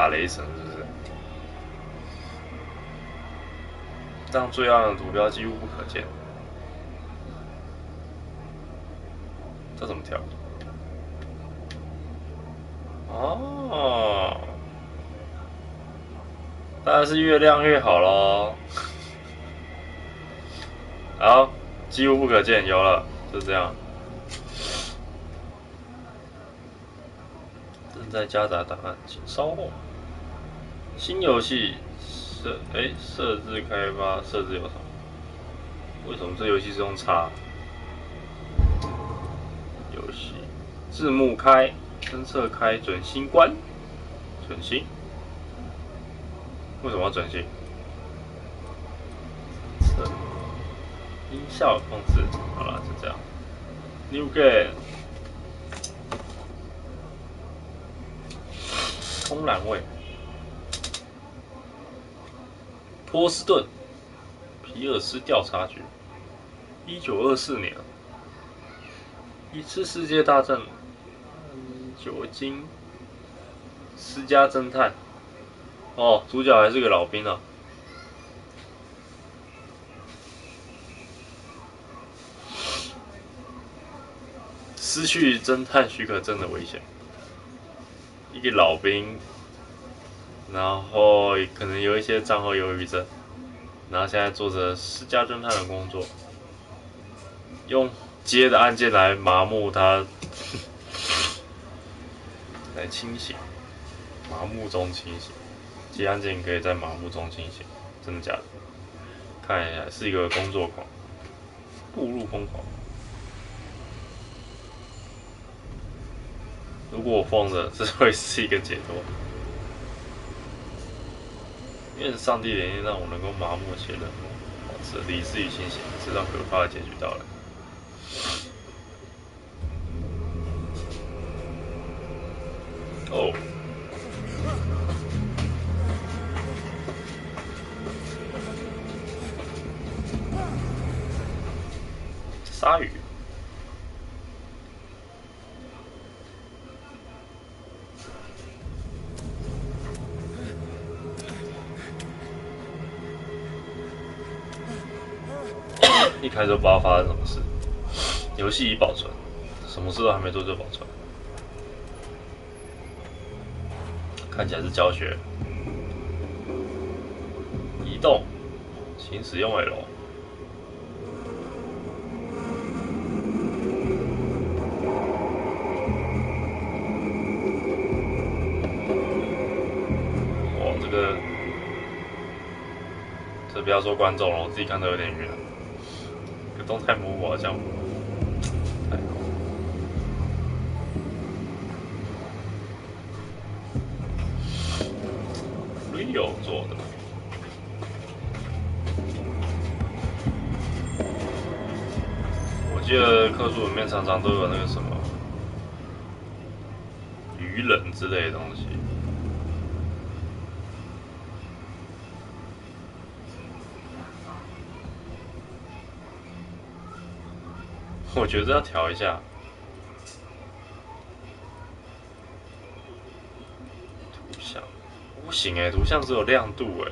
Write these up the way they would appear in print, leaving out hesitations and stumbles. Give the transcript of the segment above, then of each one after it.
打雷神，是不是？让最暗的图标几乎不可见。这怎么跳？哦，当然是越亮越好咯。好，几乎不可见，有了，就这样。正在夹杂档案，请稍后。新游戏设置开发设置有什么？为什么这游戏是用叉？游戏字幕开，侦测开，准星关，准星。为什么要准星？音效控制，好了，就这样。New game， 空栏位，波士顿，皮尔斯调查局，1924年，一次世界大战，酒精，私家侦探，哦，主角还是个老兵啊。失去侦探许可证的危险，一个老兵，然后可能有一些战后忧郁症，然后现在做着私家侦探的工作，用接的案件来麻木他，来清醒，麻木中清醒，接案件可以在麻木中清醒，真的假的？看一下，是一个工作狂，步入疯狂。如果我疯了，这会是一个解脱。愿上帝连夜让我能够麻木且冷漠，保持理智与清醒，直到可怕的结局到来。哦，鲨鱼。一开始就不知道发生什么事，游戏已保存，什么事都还没做就保存，看起来是教学。移动，请使用 L。哇，这不要说观众了，我自己看都有点晕了。动态模糊好像太好。Rio 做的，我记得克苏里面常常都有那个什么鱼人之类的东西。我觉得要调一下图像，不行图像只有亮度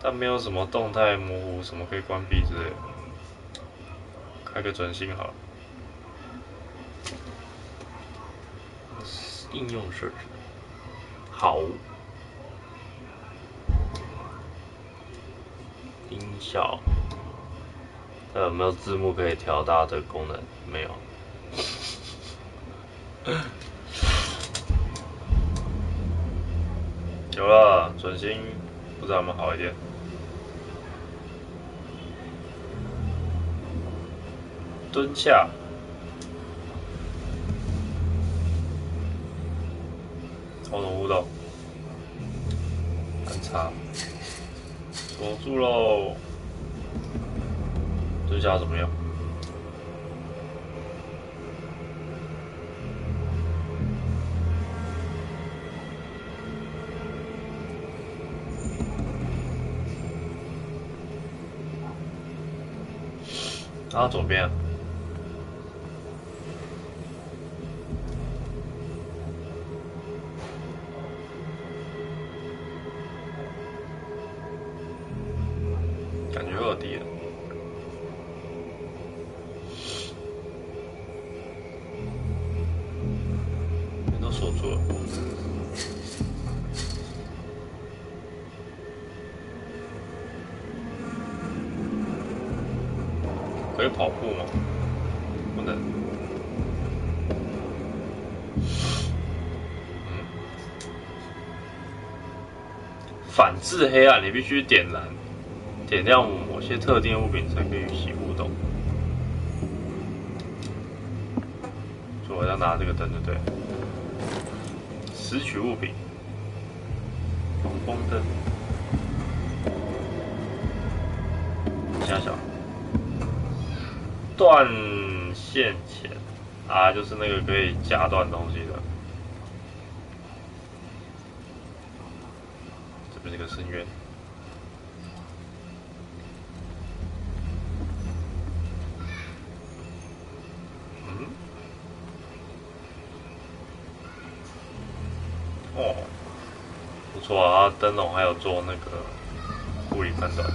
但没有什么动态模糊，什么可以关闭之类的。开个准星好了。应用设置，好，音效。有没有字幕可以调大的功能？没有。有了，准星不知道有没有好一点。蹲下，操纵互动，安插，锁住喽。蹲下怎么样？然后左边。感觉有低了。都锁住了。可以跑步吗？不能。反制黑暗，你必须点亮某些特定物品才可以与其互动。所以我要拿这个灯，对不对？拾取物品，防风灯，下小，断线钳啊，就是那个可以夹断东西的。这边是个深渊。哦，不错啊，灯笼还有做那个物理判断。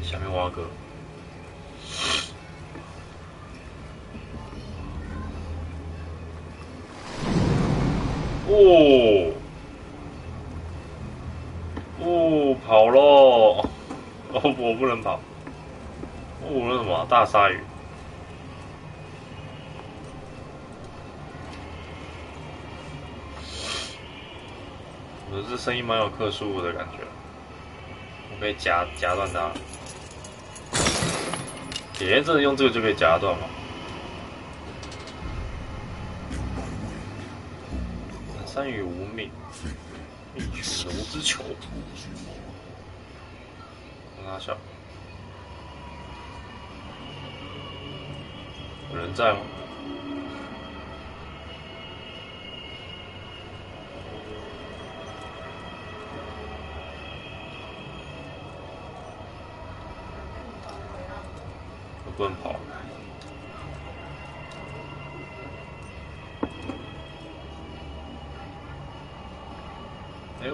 下面挖个，跑喽！哦，我不能跑。那什么大鲨鱼？我这声音蛮有克苏鲁的感觉，我可以夹断它。铁岩真的用这个就可以夹断吗？3与无命，一取龙之球。拿下。有人在吗？我不能跑。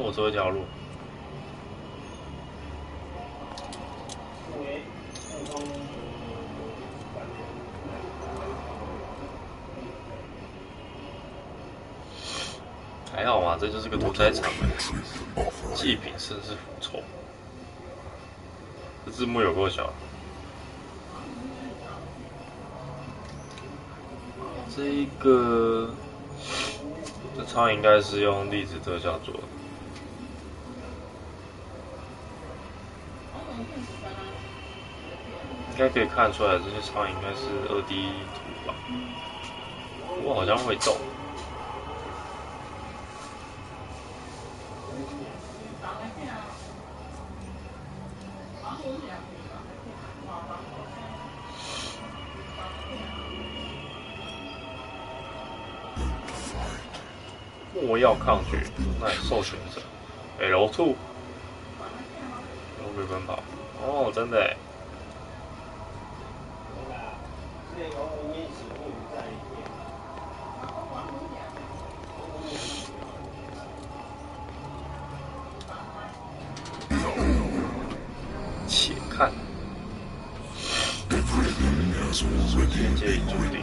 我走一条路。还好嘛，这就是个屠宰场，祭品甚是腐臭。这字幕有够小。这个，这苍蝇应该是用粒子特效做的。应该可以看出来，这些苍蝇应该是2D 图吧。不过好像会动。莫要抗拒，那受选者 L2， 我可以奔跑。哦，真的耶。且看，天界已注定。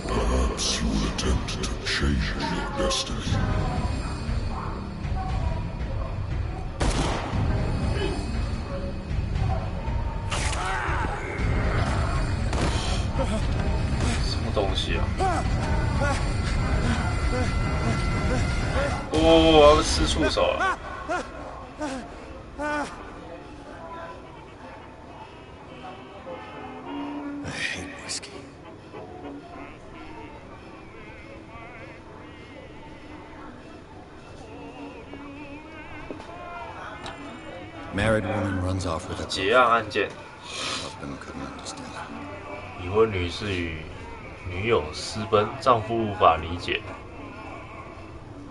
Perhaps you will attempt to change your destiny.什么东西啊？我要吃触手了。I hate whiskey. Married woman runs off with a 结案案件。 husband couldn't understand. 已婚女士与女友私奔，丈夫无法理解，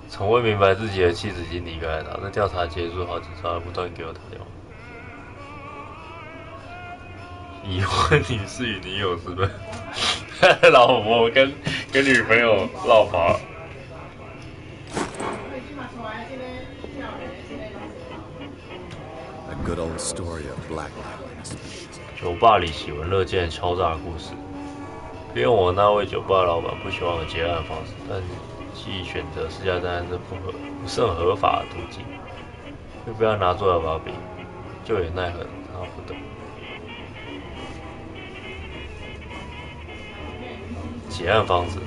从未明白自己的妻子已经离开了他。在调查结束后，警察不断给我打电话。已婚女士与女友私奔，老婆跟女朋友闹跑了。good old story of black lives. 酒吧里喜闻乐见的敲诈故事，连我那位酒吧老板不喜欢我结案的方式，但既选择私家侦探这不是很合法的途径，又不要拿出来把柄，就也奈何他不得。结案方式，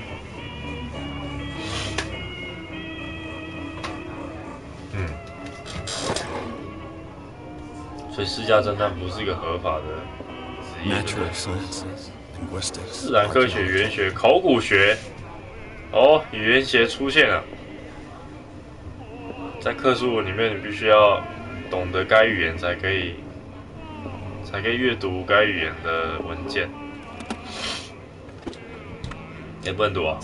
所以私家侦探不是一个合法的职业。Natural sciences, linguistics, 自然科学、语言学、考古学，哦，语言学出现了。在克苏鲁里面，你必须要懂得该语言才可以阅读该语言的文件。也不能读啊。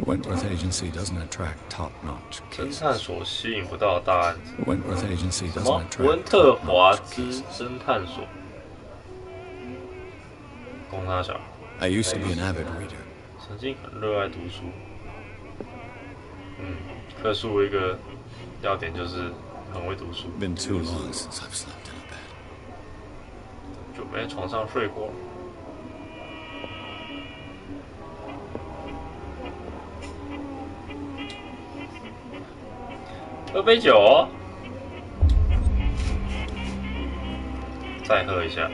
Wentworth Agency doesn't attract top-notch 侦 cases. 探所吸引不到的大案子。 Wentworth Agency 什么 doesn't 温 attract 特华 top-notch 兹 cases. 侦探所？供他小， I used to be an avid reader. 曾经很热爱读书。克苏一个要点就是很会读书。 Been too long since I've slept in a bed. 就没在床上睡过。喝杯酒哦，再喝一下，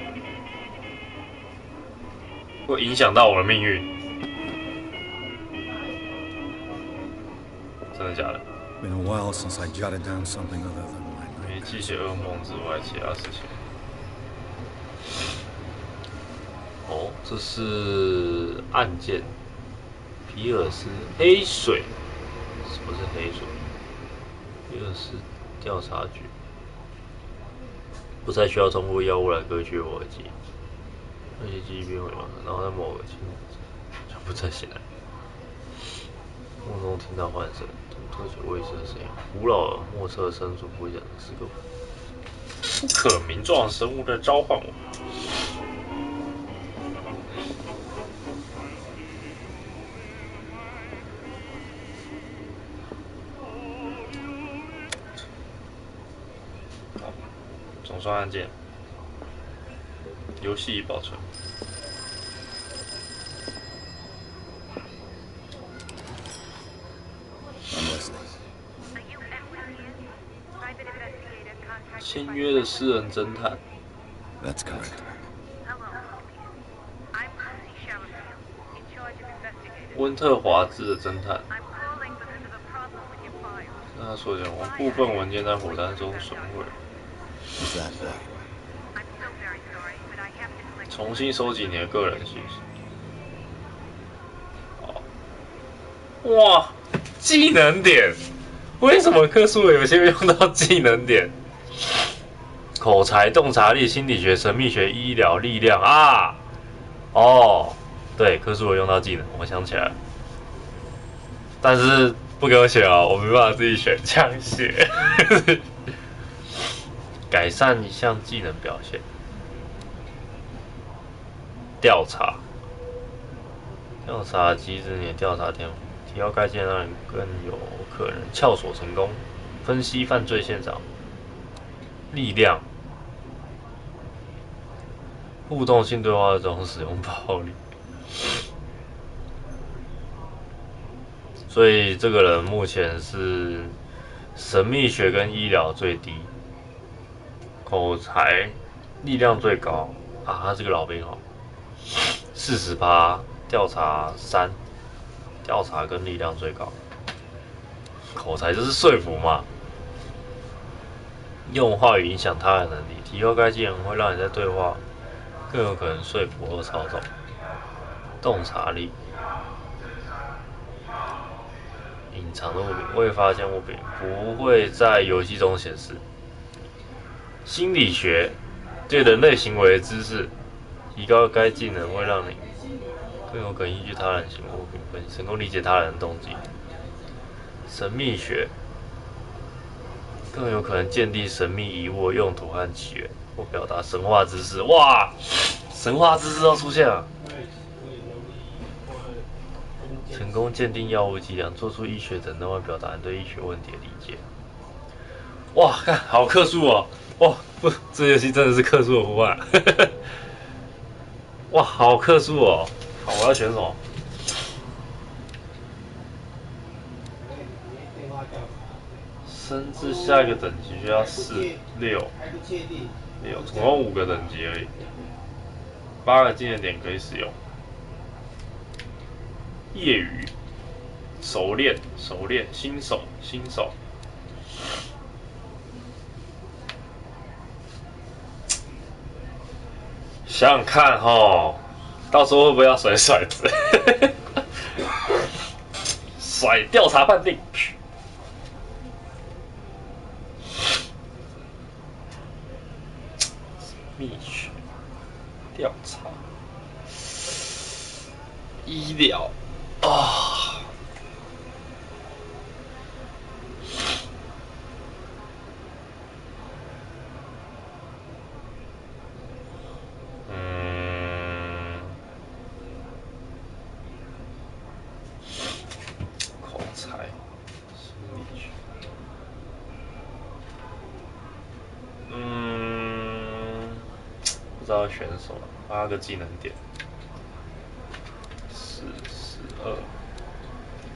会影响到我的命运。真的假的？ Been a while since I jotted down something other than my 没记些噩梦之外，其他事情。哦，这是案件，皮尔斯黑水，什么是黑水？皮尔斯调查局不再需要通过药物来割去我的记忆，那些记忆变回了，然后在某个清晨就不再醒来。梦中听到唤声，特许未知的声音，古老而莫测深处不讲的是个不可名状的生物在召唤我。好，总算案件，游戏已保存。签约的私人侦探。 That's correct. 温特华兹的侦探。那他所讲，我部分文件在火山中损毁， Is that why? 重新收集你的个人信息。好，哇，技能点，为什么克苏鲁有些会用到技能点？口才、洞察力、心理学、神秘学、医疗、力量啊！哦，对，克苏鲁用到技能，我想起来了，但是不给我写哦，我没办法自己选，这样写。改善一项技能表现。调查机制你的调查天赋，提高该技能让你更有可能撬锁成功。分析犯罪现场。力量。互动性对话中使用暴力。所以这个人目前是神秘学跟医疗最低，口才、力量最高啊，他是个老兵哦，40%，调查3，调查跟力量最高，口才就是说服嘛，用话语影响他人能力，提高该技能会让你在对话更有可能说服或操纵，洞察力。隐藏的物品，未发现物品不会在游戏中显示。心理学，对人类行为的知识，提高该技能会让你更有可能依据他人行为物品分析，成功理解他人的动机。神秘学，更有可能鉴定神秘遗物的用途和起源，或表达神话知识。哇，神话知识都出现了。成功鉴定药物剂量，做出医学诊断或表达你对医学问题的理解。哇，看好克数哦！哇，不，这游戏真的是克数的呼唤。哇，好克数哦！好，我要选什么？升至下一个等级需要4、6，总共5个等级而已，8个纪念点可以使用。业余、熟练、新手。想想看哈，到时候会不会要甩骰子？甩调查判定。秘学、调查、医疗啊。口才、心理学。不知道选什么，8个技能点，42。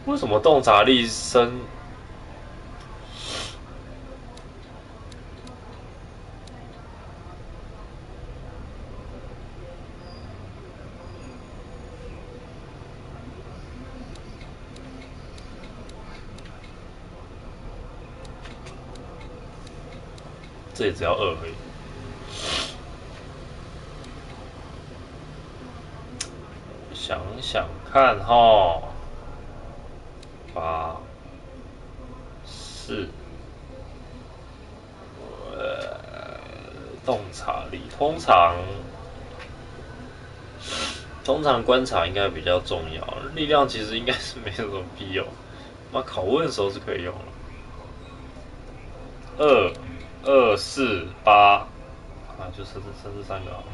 为什么洞察力升？这也只要2而已。想想看哈，8、4，洞察力通常观察应该比较重要，力量其实应该是没有什么必要。那拷问的时候是可以用了。2、4、8，就剩这3个好了。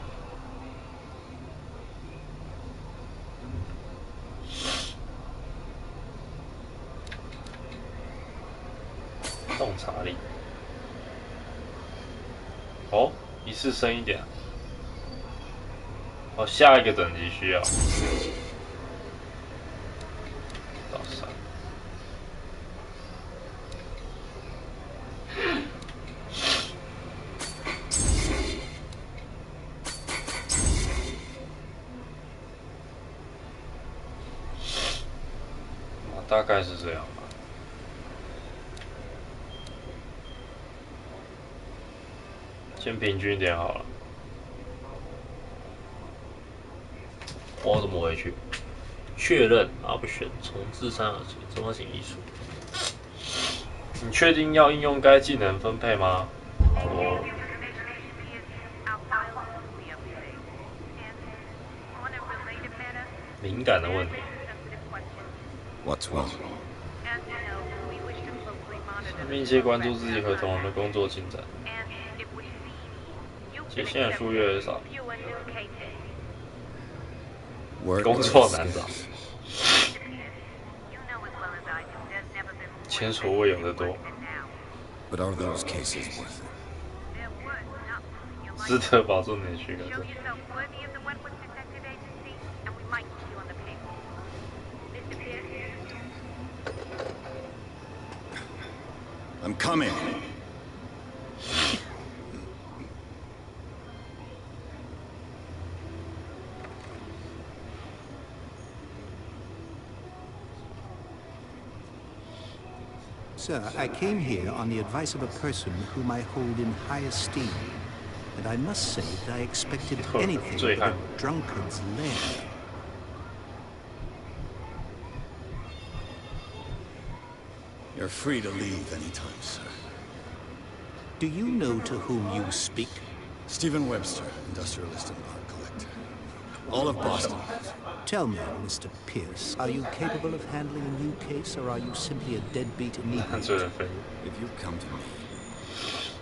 洞察力，哦，一次升1点。哦，下一个等级需要到3。大概是这样吧。先平均一点好了。我怎么回去？确认啊，不选，从自3而起，综合型艺术。你确定要应用该技能分配吗？好哦。敏感的问题。What's wrong? 密切关注自己和同仁的工作进展，且现在数越少，工作难找，前所未有的多。But are those cases worth it? 值得保住你的许可证。I'm coming. Sir, I came here on the advice of a person whom I hold in high esteem, and I must say that I expected anything but a drunkard's lair. You're free to leave anytime, sir. Do you know to whom you speak? Stephen Webster, industrialist and art collector. All of Boston. Tell me, Mr. Pierce, are you capable of handling a new case, or are you simply a deadbeat inebriate? If you come to me,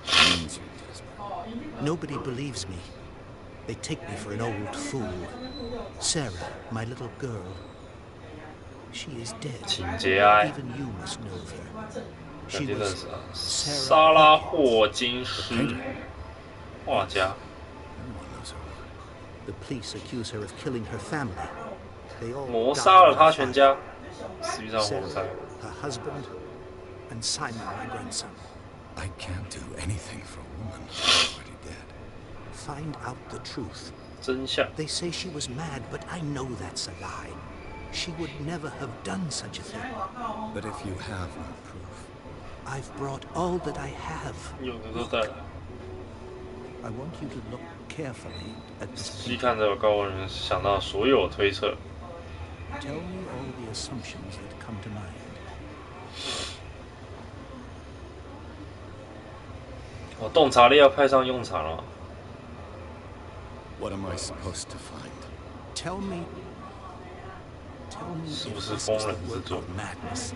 it means you're desperate. Nobody believes me. They take me for an old fool. Sarah, my little girl. She is dead. Even you must know of her. 肯定认识啊，莎拉·霍金斯，画家。The police accuse her of killing her family. They all 谋杀了他全家，实际上活 Sarah, 塞。 her husband, and Simon, my grandson. I can't do anything for a woman who's already dead. Find out the truth. 真相。 They say she was mad, but I know that's a lie. She would never have done such a thing. But if you have no proof, I've brought all that I have. 有的都带来。 I want you to look carefully at 仔 this 细 paper. 看着高文想到所有推测。 Tell me all the assumptions that come to mind. 哦，洞察力要派上用场了。 what am I supposed to find? Tell me 是 if 不是 this 疯 is 人 the 之 work 作 of？ madness,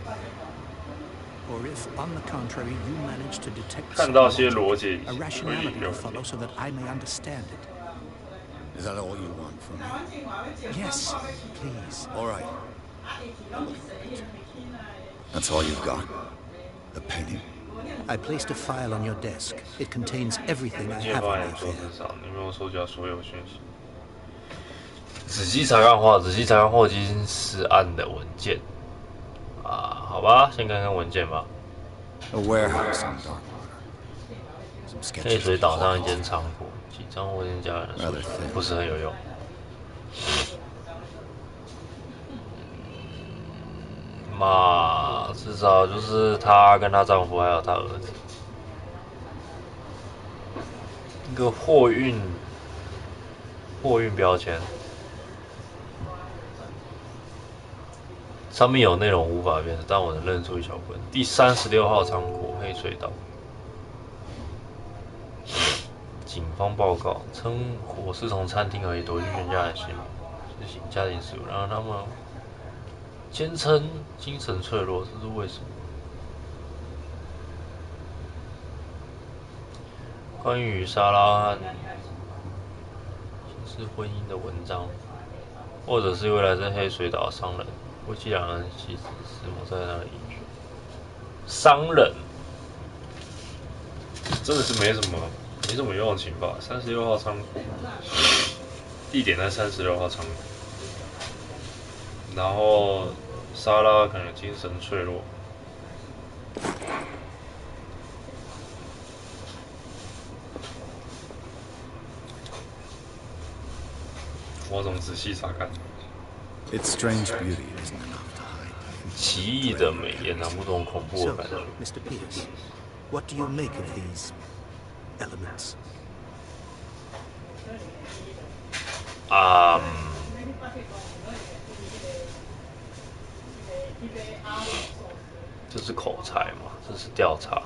or if, on the contrary, you manage to detect 看 some 到些 logic, 逻辑 a 推理 rationality 没有 to 问题 follow, so that I may understand it. Is that all you want from me? Yes, please. All right. I'll look at the picture. That's all you've got? The painting? I placed a file on your desk. It contains everything I 键 have 放 on 在 the 你桌 affair. 子上，你没有收集到所有讯息。仔细查看霍金斯案的文件啊，好吧，先看看文件吧。 A warehouse on Darkwater. Some 黑 sketches. 水岛上一间仓库，几张霍金家人的书不是很有用。嘛，至少就是她跟她丈夫还有她儿子。一个货运标签，上面有内容无法辨识，但我能认出一小部分。第36号仓库，黑水岛。警方报告称，火是从餐厅而已躲进全家人心里，执行家庭事务，然后他们坚称精神脆弱，这是为什么？关于莎拉和刑事婚姻的文章，或者是未来在黑水岛商人，夫妻两人妻子死亡在那里。商人真的是没什么用的情报。36号仓库，地点在36号仓库。然后莎拉可能精神脆弱。我怎么仔细查看？ Its strange beauty isn't enough to hide. 奇异的美也难不懂恐怖 So, 的感觉。 Mr. Pierce, what do you make of these elements? 这是口才嘛？这是调查。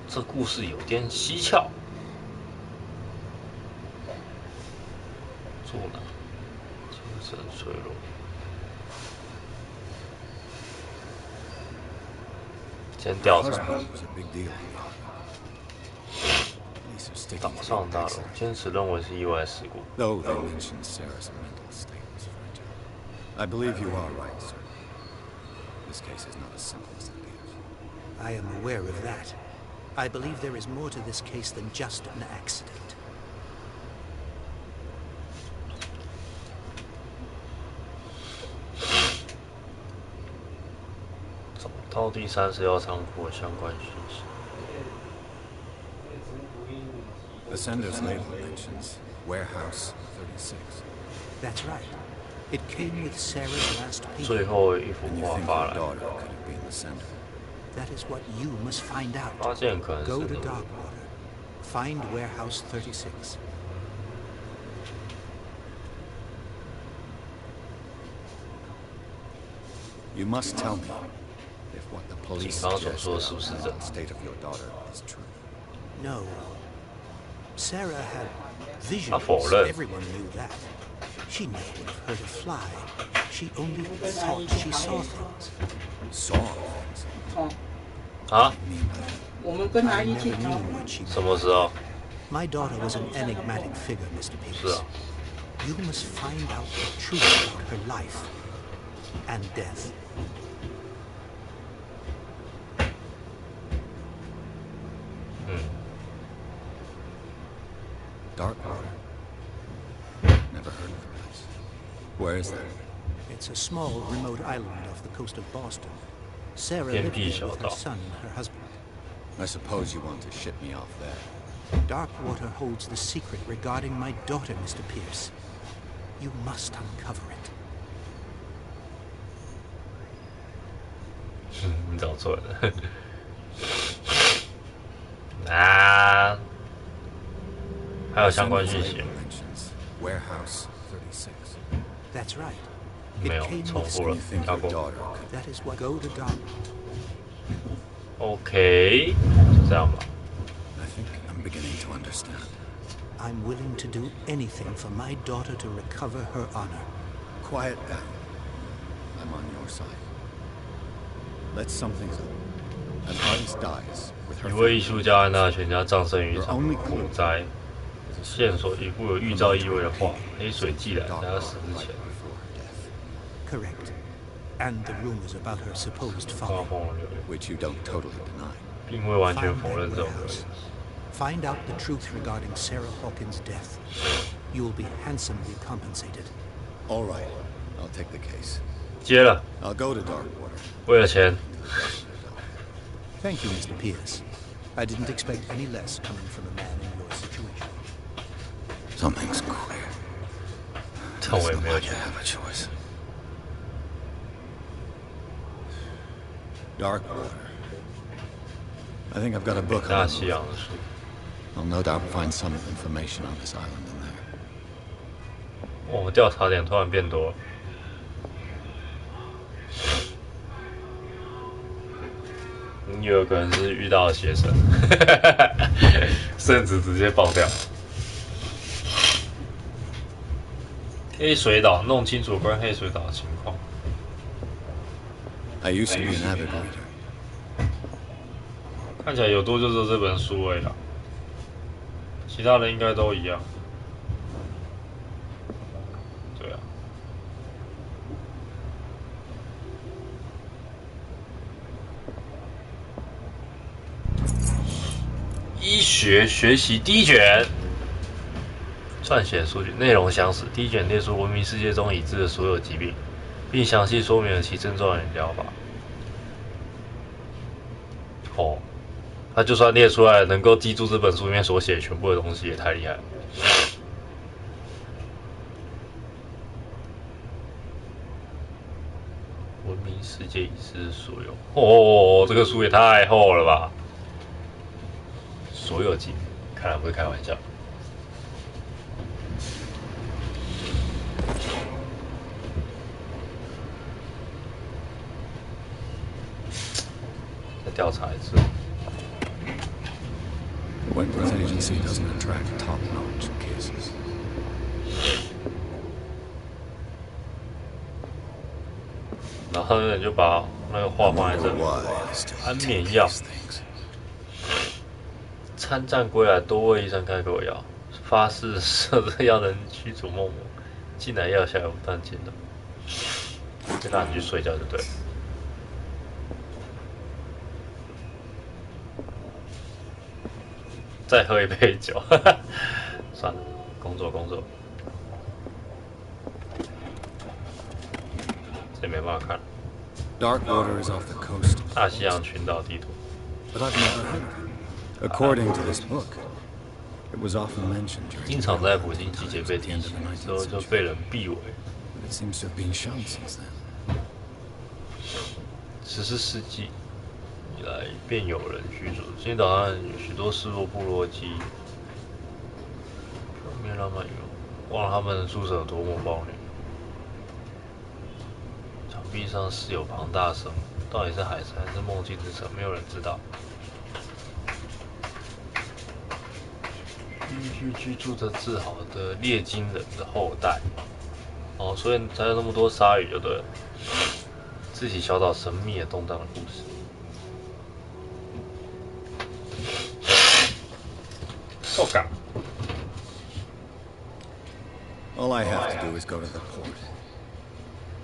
这故事有点蹊跷。住哪？精神脆弱。先调查。 It's a big deal. Police are sticking 岛 to 上 the 大楼 exit. 坚持认为是意外事故。 Though they mentioned Sarah's mental state was fragile. I believe you are right, sir. This case is not as simple as it appears. I am aware of that. I believe there is more to this case than just an accident. 找到第30号仓库的相关讯息。 The sender's label mentions Warehouse 36. That's right. It came with Sarah's last 最 paper. 后一幅 And you 画 think 发 your 来， daughter could have been the sender? That is what you must find out. 发现可能 Go 是 to 那个 Darkwater. Find Warehouse 36. You must tell me if what the police 警方所 suggest 说的是 about 不是 the 真 mental 的？ state of your daughter is true. No. Sarah had 他 visions. 否认。 Everyone knew that. She never would have hurt a fly. She only thought she saw things. Saw things. 哦，啊？ Mean by that? 我们跟他 I 一起 never 逃。 knew what she 什么时候？ My daughter was an enigmatic figure, Mr. 是 Pierce. 啊， You must find out the truth about her life and death. Darkwater. Never heard of the place. Where is that? It's a small, remote island off the coast of Boston. Sarah lived there with her son and her husband. I suppose you want to ship me off there. Darkwater holds the secret regarding my daughter, Mr. Pierce. You must uncover it. 你找错了。啊，还有相关讯息。Warehouse 36. That's right. 没有，重复了，跳过。That is what go to Dark. OK，就这样吧。I think I'm beginning to understand. I'm willing to do anything for my daughter to recover her honor. Quiet down. I'm on your side. Let's sum things up. An artist dies with her 一位艺术家和他的全家葬身于一场火灾，线索一部有预兆意味的画，黑水寄来，在他死之前。Correct. And the rumors about her supposed 刮 father. 风流， which you don't totally deny. 并未完全 Find 否 that 认这种可能 warehouse. 性。 Find out the truth regarding Sarah Hawkins' death. You will be handsomely compensated. All right, I'll take the case. 接了， I'll go to Darkwater. 为了钱， Thank you, Mr. Pierce. I didn't expect any less coming from a man in your situation. Something's clear. 但我也没有 I 钱 have a choice. Darkwater. I think I've got a book 大 on 西 it. 洋的书。 I'll no doubt find some information on this island in there. 我调查点突然变多了。你有可能是遇到的学生，甚至直接爆掉。黑水岛，弄清楚关于黑水岛的情况。 I used to be an avid reader. 看起来有多就只有这本书而已啦，其他的应该都一样。对啊。医学学习第一卷，撰写数据内容详实。第一卷列出闻名世界中已知的所有疾病，并详细说明了其症状与疗法。哦，他就算列出来，能够记住这本书里面所写全部的东西，也太厉害了。闻名世界已知的所有，哦，这个书也太厚了吧！所有疾病，看来不是开玩笑。再调查一次。 The Wentworth Agency doesn't attract top-notch cases. 然后呢，就把那个画放在这里。 安眠药。参战归来，多位医生开给我药，发誓射这药能驱逐梦魔。进来药效也不断减弱，就让你去睡觉就对了。再喝一杯酒，算了，工作。这没办法看。 Darkwater is off the coast, 大西洋群岛地图。 but I've never heard of it. According to this book, it was often mentioned during 经常在捕鲸季节被提起，之后就被人避讳。 but it seems to have been shown since then. 14世纪以来便有人居住。今天岛上有许多失落部落及表面浪漫游，忘了他们的住所有多么暴虐。墙壁上是有庞大生物，到底是海参还是梦境之城，没有人知道。居住着自豪的猎金人的后代，哦，所以才有那么多鲨鱼，就对了。自己小岛神秘也动荡的故事。受感。All I have to do is go to the port.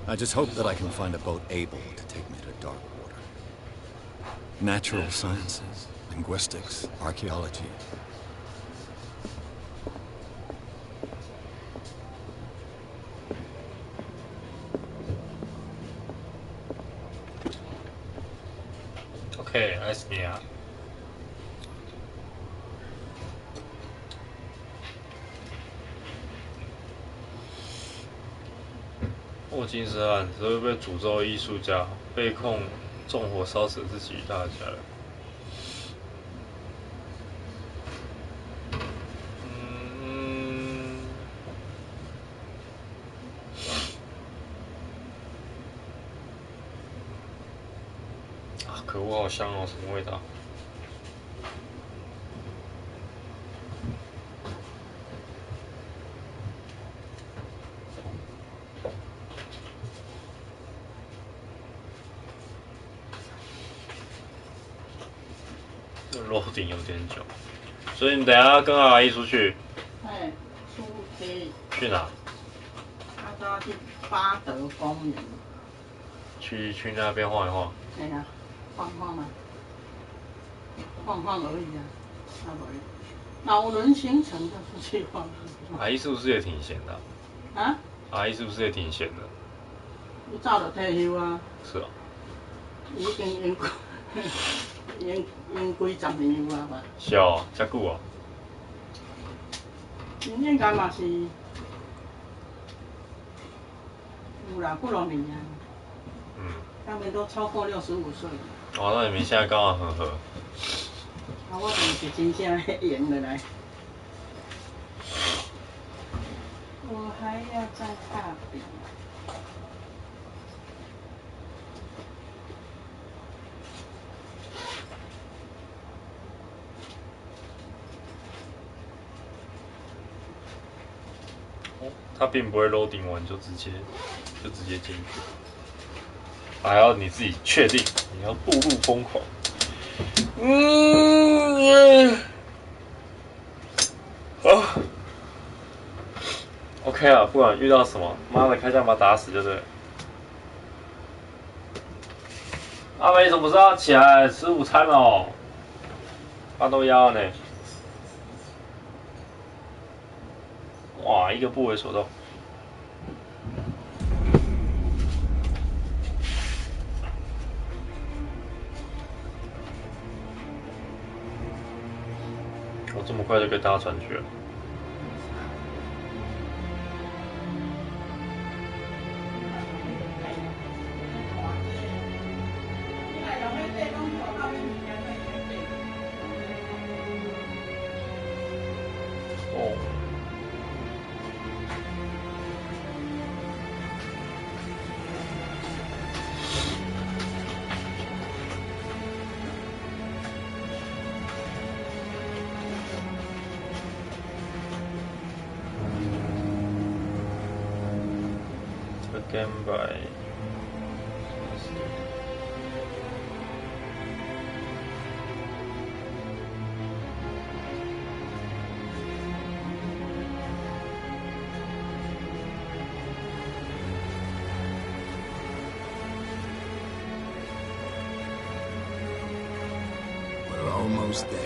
I just hope that I can find a boat able to take me to dark water. Natural sciences, linguistics, archaeology. Okay, nice meet. 霍金斯案只会被诅咒的艺术家被控纵火烧死自己与他的家人。啊，可恶，好香哦，什么味道？落顶有点久，所以你等一下跟阿姨出去。哎，出去。去哪？他说要去巴德公园。去那边晃一晃。哎呀，晃晃嘛，晃晃而已啊，差不多。老人行程就出去晃晃。阿姨是不是也挺闲的？啊？阿姨是不是也挺闲的？你早就退休啊。是啊。已经用几十年有啊吧？是哦，遮久哦。应该嘛是有啦，不容易啊。嗯。他们都超过65岁。哦，那你们现在刚好很合。啊，我就是真正赢了来。我还要再踏饼。它并不会 loading 完就直接进去，还要你自己确定，你要步步疯狂。OK 啊，不管遇到什么，妈的开枪把他打死就对了。阿美什么时候要起来吃午餐哦？他都要呢。哇，一个不为所动。我这么快就可以搭船去了。哦。Again by We're almost there.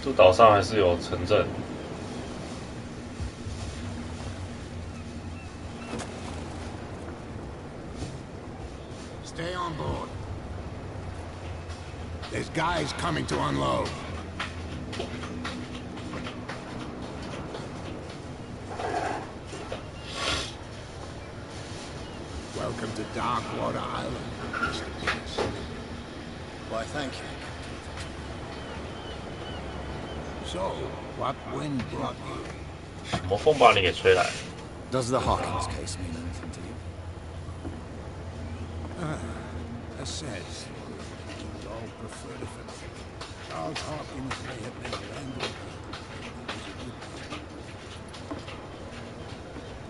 这岛上还是有城镇。Stay on board. There's guys coming to unload. Welcome to Darkwater Island, Mr. Pierce. Why, thank you. So, what wind brought you? 什么风把你给吹来？ Does the Hawkins case mean anything to you? A sad story. We all prefer different things. Charles Hawkins may have been wrangled.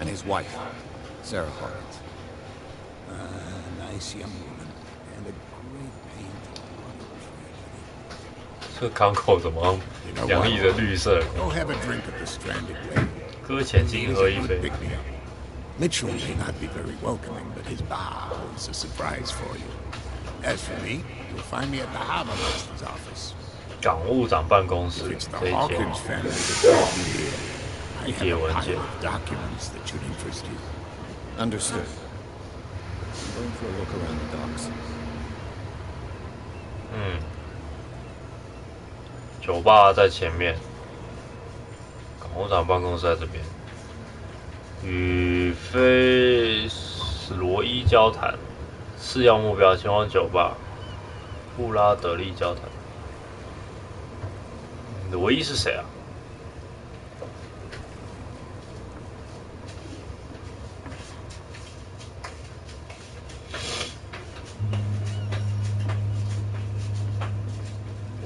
And his wife, Sarah Hawkins. A nice young woman, and a great pain to a lot of tragedy. 这港口怎么洋溢着绿色？ Go have a drink at the stranded lake. 搁浅金喝一杯。 Pick me up. Mitchell may not be very welcoming, but his bar holds a surprise for you. As for me, you'll find me at the harbor master's office. 港务长办公室 If it's the 这一间 Hawkins family that brought you here, I 一 have 叠 a 文 pile 件。 of documents that should interest you. Understood. I'm going for a look around the docks. 酒吧在前面，港务长办公室在这边。与菲斯罗伊交谈，次要目标前往酒吧。布拉德利交谈。罗伊是谁啊？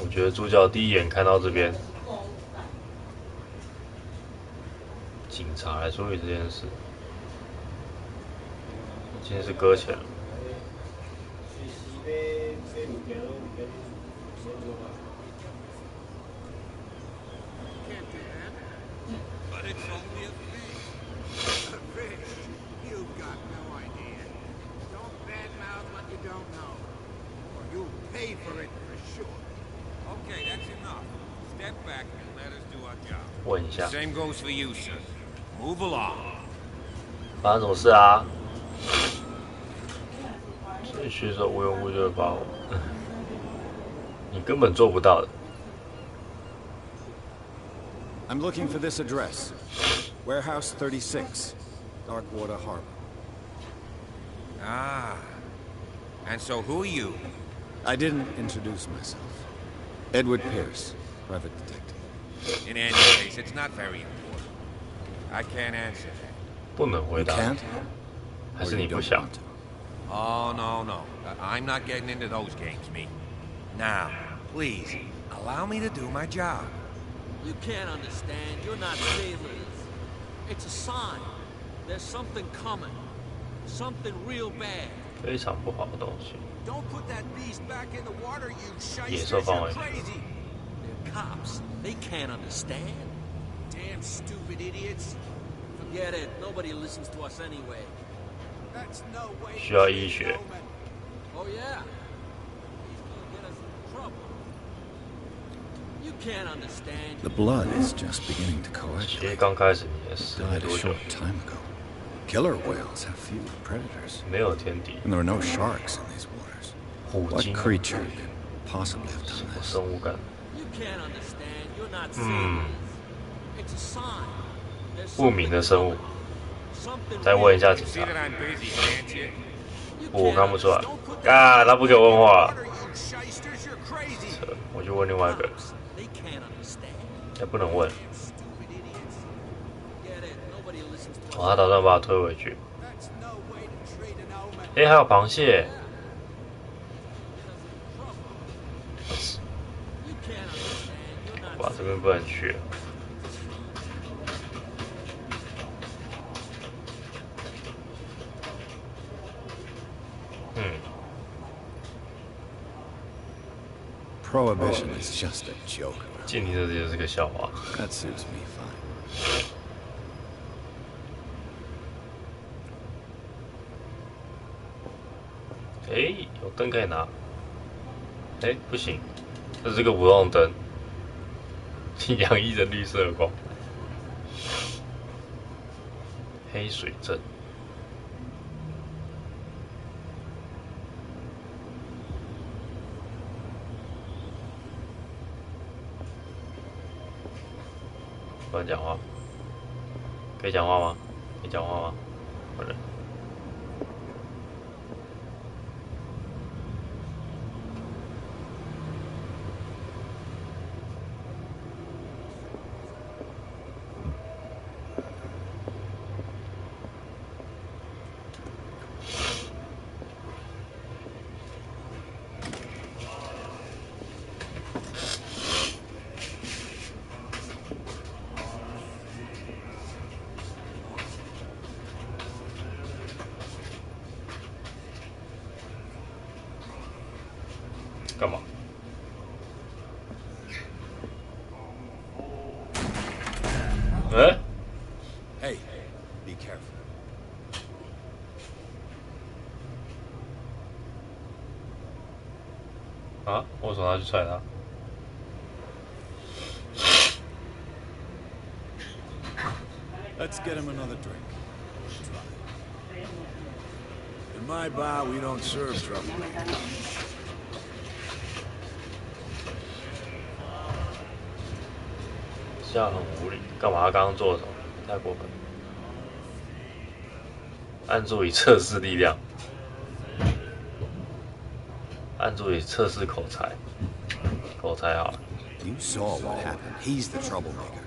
我觉得主角第一眼看到这边，警察来处理这件事，今天是搁浅了。But it's only a fish. A fish? You've got no idea. Don't badmouth what you don't know. Or you'll pay for it for sure. Okay, that's enough. Step back and let us do our job. 问一下， Same goes for you, sir. Move along. 发生什么事啊？这学手无缘无故的把我，你根本做不到的。 I'm looking for this address. Warehouse 36, Darkwater Harbor. Ah. And so who are you? I didn't introduce myself. Edward Pierce, private detective. In any case, it's not very important. I can't answer that. 不能回 You 答， can't? 还 Or 是 you 你不 don't 想 want？to? Oh, no, no. I'm not getting into those games, me. Now, please, allow me to do my job. You can't understand. You're not sailors. It's a sign. There's something coming. Something real bad. 非常不好的东西。 Don't put that beast back in the water, you 野 shysters. 兽范 You're 围。 crazy. They're cops. They can't understand. Damn stupid idiots. Forget it. Nobody listens to us anyway. That's no way to 需要 treat 医 an 学。 omen. Oh, yeah. He's gonna get us in trouble. You can't understand. The blood is just beginning to 其实 coagulate. 刚开始你也死没 Died a 多久， short time ago. Killer whales have few predators. 没有天敌， And there are no sharks in these waters. 虎 What 鲸 creature could possibly have 什 done 么 this? 生物干？ You can't understand. You're not sailors. It's a sign. There's 不明的生物。 something 再问一下 real 警 See 察 that，I'm busy, can't you? You 我 can't 看不出来 understand. 啊，他不给我问话， Water, you shysters. You're crazy. 我就问另外一个人， Cops. They can't understand. 也不能问， Stupid idiots. Get it. Nobody listens to 他 us. 打算把他推回去。 That's no way to treat an omen. 哎，还有螃蟹， You can't understand. You're not 哇，这边不能去。Prohibition is just a joke. 鉴定这就是个笑话。 That suits me fine. 哎，有灯可以拿。哎，不行，这是个普通灯，洋溢着绿色的光。黑水镇。不能讲话，可以讲话吗？可以讲话吗？不能。干嘛？哎、 Hey, be careful. 啊？为什么要去踹他？ Let's get him another drink. In my bar, we don't serve trouble. 这样很无理，干嘛？他刚刚做了什么？太过分了！按住以测试力量，按住以测试口才，口才好。 You saw what happened. He's the troublemaker.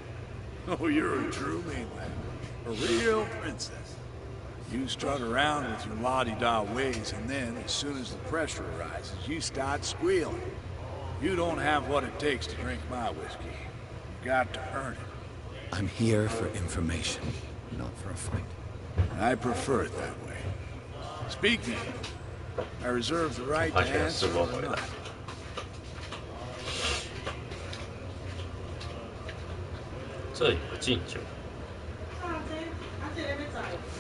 Oh, you're a true mainlander. A real princess. You strut around with your la-di-da ways, and then, as soon as the pressure arises, you start squealing. You don't have what it takes to drink my whiskey. You've got to earn it. I'm here for information, not for a fight. I prefer it that way. Speaking, I reserve the right to answer or not. 这里有敬酒，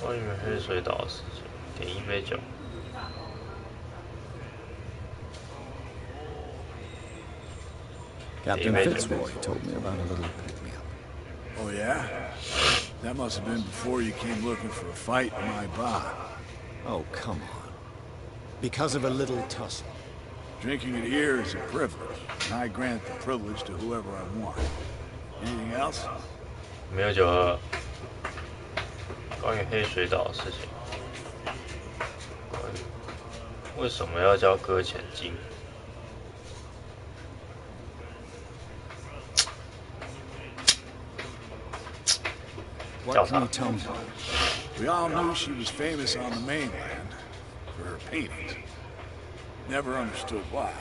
关于黑水岛的事情，点一杯酒。Captain Fitzroy told me about a little pick-me-up. Oh, yeah? That must have been before you came looking for a fight in my bar. Oh, come on. Because of a little tussle. Drinking it here is a privilege, and I grant the privilege to whoever I want. Anything else? 没有酒喝。关于黑水岛的事情，关于为什么要交搁浅金？ What can you tell me? We all knew she was famous on the mainland for her paintings. Never understood why.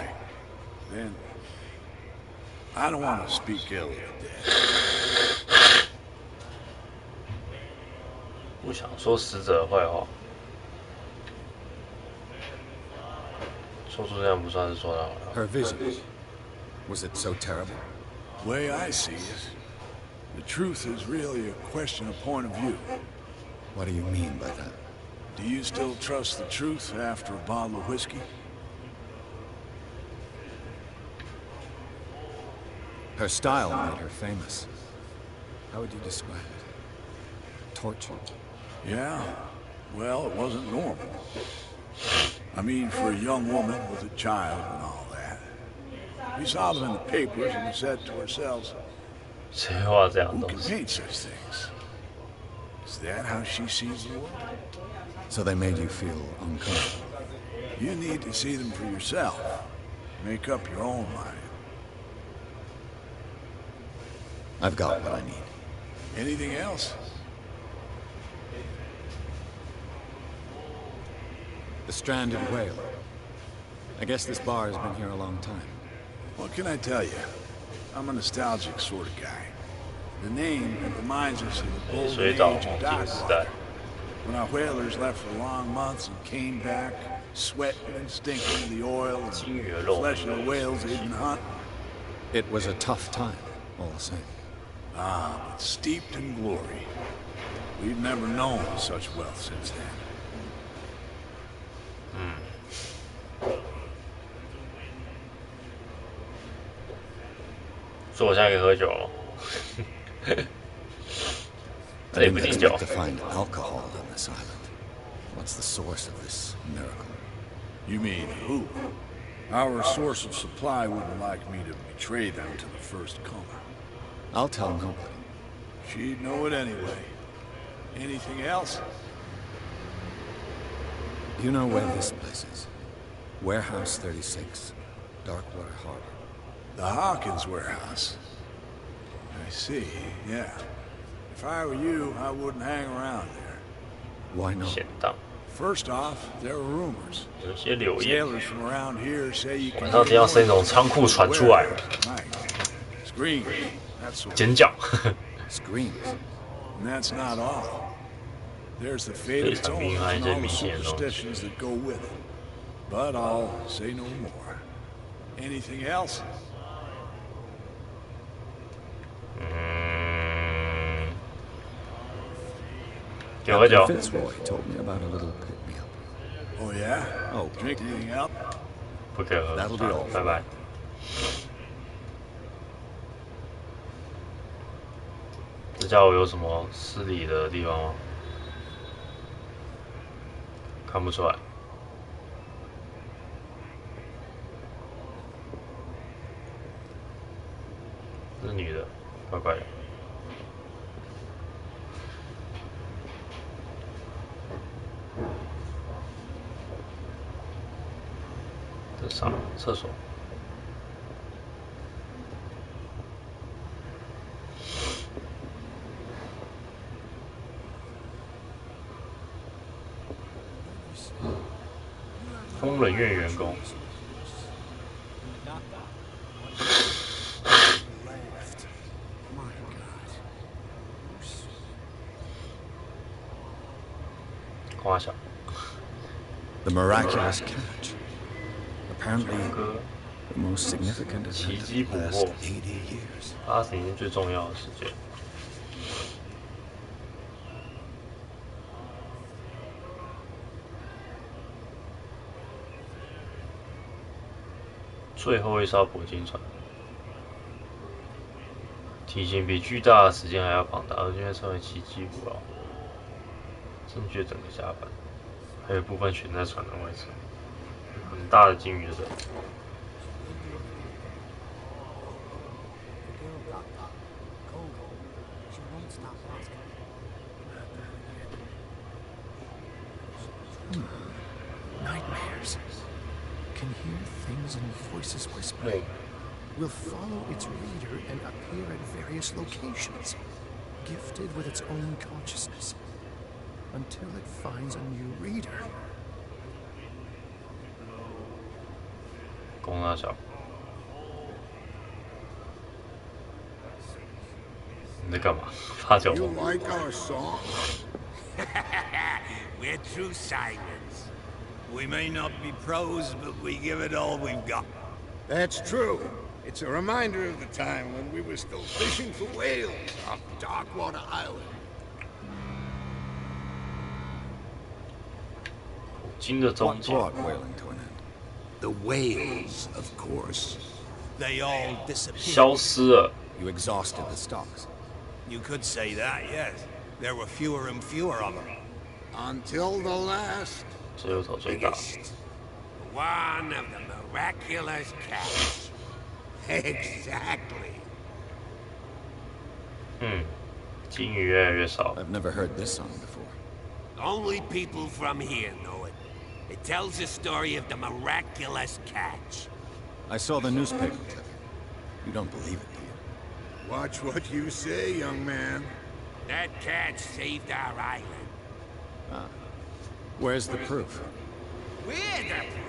Then, I don't want to speak ill of the dead. 不想说死者的坏话，说出这样不算是说他坏话。 Her vision. Was it so terrible? The way I see it, the truth is really a question of point of view. What do you mean by that? Do you still trust the truth after a bottle of whiskey? Her style made her famous. How would you describe it? Torture? Yeah, well, it wasn't normal. I mean, for a young woman with a child and all that. We saw them in the papers and we said to ourselves, 谁画这样 who 的 can 东西？ paint such things? Is that how she sees the world? So they made you feel uncomfortable. You need to see them for yourself. Make up your own mind. I've got what I need. Anything else? The stranded whale. I guess this bar has been here a long time. What can I tell you? I'm a nostalgic sort of guy. The name reminds us of the 黑 golden 水 age 岛 of 黄金时代 Dockwater, when our whalers left for long months and came back, sweating and stinking of the oil and 金鱼的肉 flesh of the whales they didn't hunt. It was a tough time, all the same. Ah, but steeped in glory. We've never known such wealth since then. 所以我现在可以喝酒了。这 I 里不 didn't 禁酒 expect，to find alcohol on this island. What's the source of this miracle? You mean who? Our source of supply wouldn't like me to betray them to the first comer. I'll tell nobody. She'd know it anyway. Anything else? Do you know where this place is? Warehouse 36, Darkwater Harbor. The Hawkins warehouse. I see, yeah. If I were you, I wouldn't hang around there. Why not? 显荡， First off, there are rumors. 有些柳叶， Sailors from around here say you can 晚上听到声音从仓库传出来， Screams, that sort of 尖叫， Screams. And that's not all. There's the fate of its owners and all the superstitions that go with it. But I'll say no more. Anything else? 给我酒。 Fitzroy told me about a little pick-me-up. Oh, yeah? Oh, Drink anything up? 不可以喝。 That'll be all. 拜拜。这家伙有什么失礼的地方吗？看不出来。这是女的，怪怪的。这是啥？厕所。疯人院员工。夸小。 The miraculous catch. Apparently, the most significant event 奇迹 of 捕 the 获 last 80 years. 80年最重要的事件。最后一艘铂金船，体型比巨大的时间还要庞大，而且称为奇迹捕捞，正确整个甲板，还有部分悬在船的外侧，很大的鲸鱼的。 Nightmares. Can hear things and voices whispering. Will follow its reader and appear at various locations, gifted with its own consciousness, until it finds a new reader. 公大小，你在干嘛？发酒 You 疯。 like our song? We're true Simons. We may not be pros, but we give it all we've got. That's true. It's a reminder of the time when we were still fishing for whales off Darkwater Island. 金的终 What 结， brought whaling to an end? The whales, of course. They all disappeared. 消失了。 You exhausted the stocks. You could say that, yes. There were fewer and fewer of them. Until the last. 最后头最大。 One of the miraculous cats. Exactly. 鲸鱼越来越少。 I've never heard this song before. Only people from here know it. It tells the story of the miraculous catch. I saw the newspaper clip. You don't believe it, do you? Watch what you say, young man. That catch saved our island. Where's the proof? We're the proof.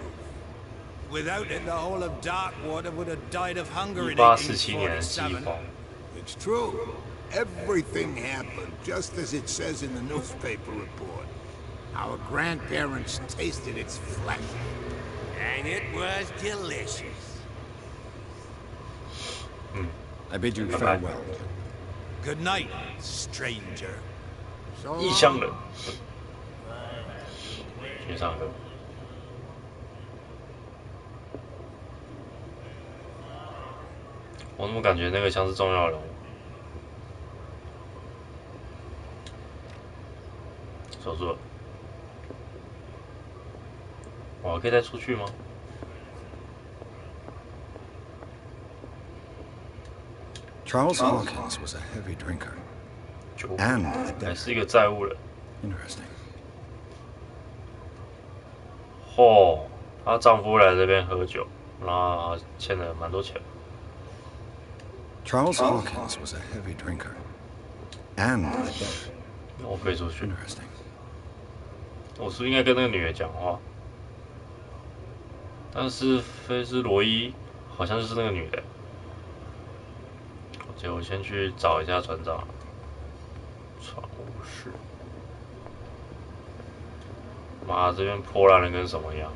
Without it, the whole of Darkwater would have died of hunger in 1847年的饥 1847. 荒， It's true. Everything happened just as it says in the newspaper report. Our grandparents tasted its flesh. And it was delicious. I bid you Bye-bye. farewell. Good night, stranger. So 异乡人。去上课。我怎么感觉那个像是重要人物？守住了。我可以再出去吗？ Charles Hawkins was a heavy drinker. 酒 And 还是一个债务人。 interesting. 哦，她丈夫来这边喝酒，然后欠了蛮多钱。 Charles Hawkins was a heavy drinker. And a debtor. 我可以出去。 Interesting. 我是不是应该跟那个女的讲话？但是菲斯罗伊好像就是那个女的。我先去找一下船长。船务室。妈，这边破烂的跟什么一样？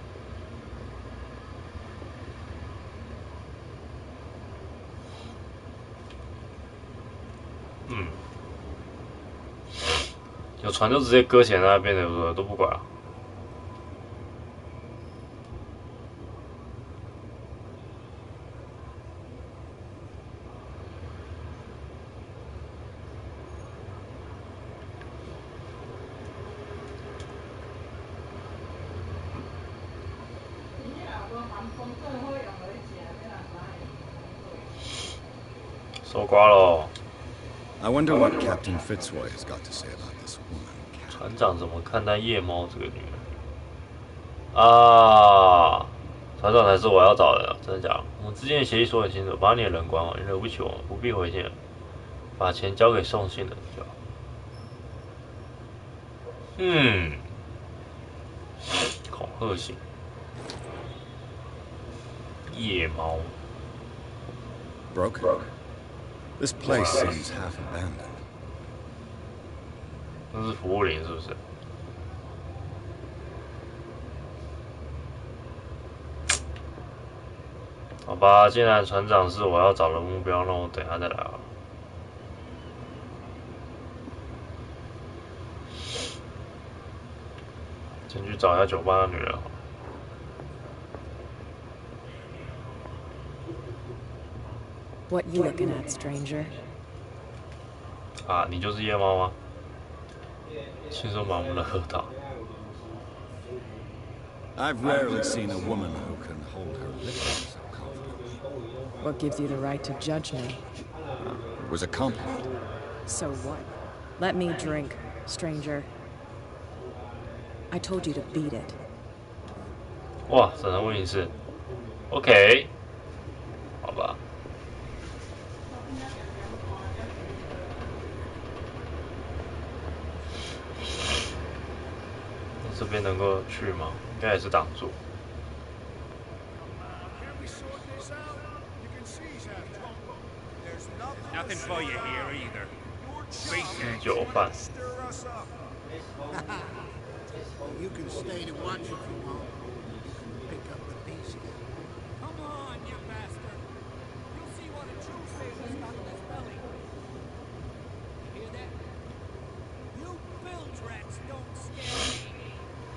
嗯，有船就直接搁起来那边的，都不管了。收刮喽。I wonder what Captain Fitzroy has got to say about this woman. 船长怎么看待夜猫这个女人？啊，船长才是我要找的，真的假的？我们之间的协议说很清楚，把你的人管好，你惹不起我们，不必回信了，把钱交给送信的就好。恐吓信，夜猫。Broken. This place seems half abandoned. 那是服务铃是不是？好吧，既然船长是我要找的目标，那我等一下再来啊。先去找一下酒吧的女人。What you looking at, stranger? 啊，你就是夜猫吗？轻松把我们的喝倒。I've rarely seen a woman who can hold her liquor so confidently. What gives you the right to judge me? It was a compliment. So what? Let me drink, stranger. I told you to beat it. 哇，整人问题是 ，OK， 好吧。这边能够去吗？应该也是挡住。Nothing for you here either. 酒饭。You can stay to watch if you want. You can pick up the pieces. Come on, you bastard. You'll see what a true sailor's got in his belly. You hear that? You bilge rats don't scare me.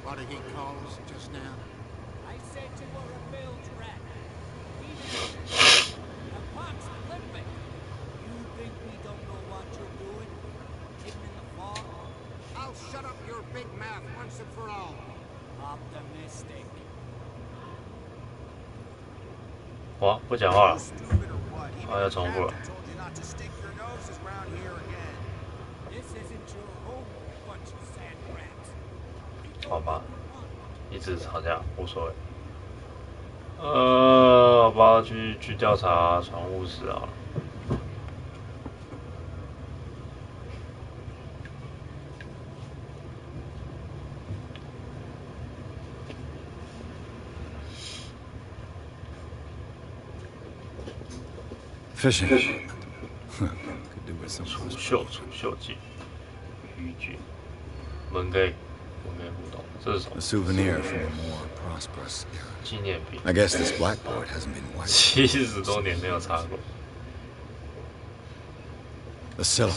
What did he call us just now? I said you were a bilge rat. A pox limping. You think we don't know what you're doing? Hidden in the fog? I'll shut up your big mouth once and for all. Optimistic. 哇，不讲话了。啊，要重复了。 This isn't your home, bunch of sand rats. 好吧，一直吵架无所谓。好吧，去调查船务室啊。Fishing. Could do with some 储秀记，渔具，门可以互动，这是什么 a souvenir from a more prosperous era. 纪念品？ I guess this blackboard hasn't been wiped. 70多年没有擦过。 The Scylla.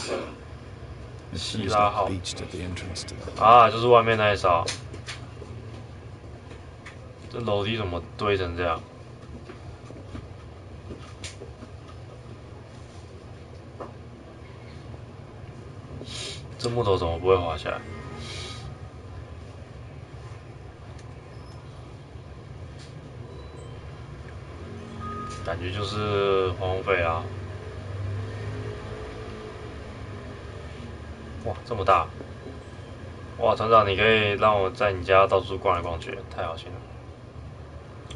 希拉号 beached at the entrance to the 啊，就是外面那一艘。这楼梯怎么堆成这样？这木头怎么不会滑下来？感觉就是荒废啊！哇，这么大！哇，船长，你可以让我在你家到处逛来逛去，太好心了。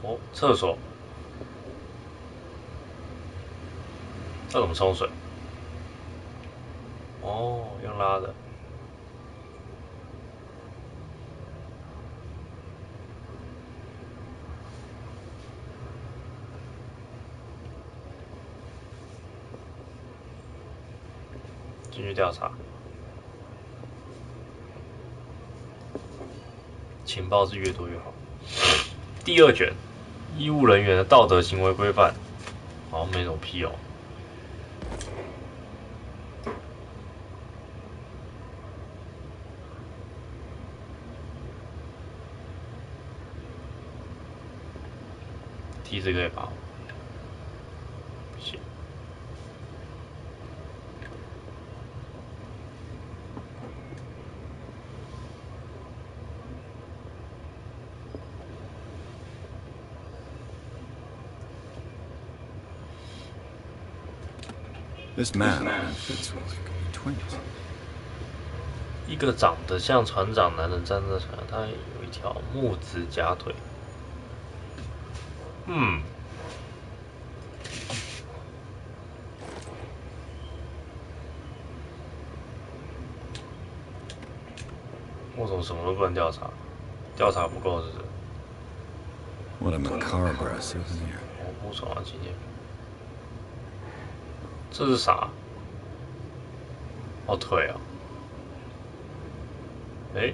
哦，厕所，这怎么冲水？哦，用拉的。进去调查。情报是越多越好。第二卷，医务人员的道德行为规范，好像没什么屁用。梯子可以爬，不行。This man and Fitzroy could be twins. 一个长得像船长男人站在船上，他有一条木质假腿。为什么什么都不能调查？调查不够是不是？ What a macabre souvenir. 不爽啊，今天。这是啥？哦，腿啊！哎，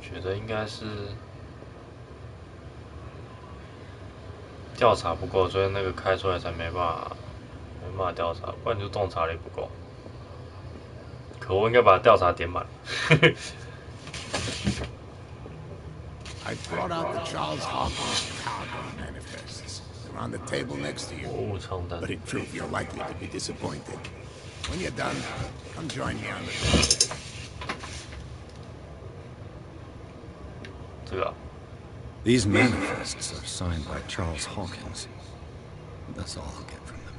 觉得应该是调查不够，所以那个开出来才没办法调查，不然就洞察力不够。可我应该把调查点满。I brought out the Charles Hawkins cargo manifests. They're on the table next to you. But in truth, you're likely to be disappointed. When you're done, come join me on the deck. 这个。 These manifests are signed by Charles Hawkins. That's all I'll get from them.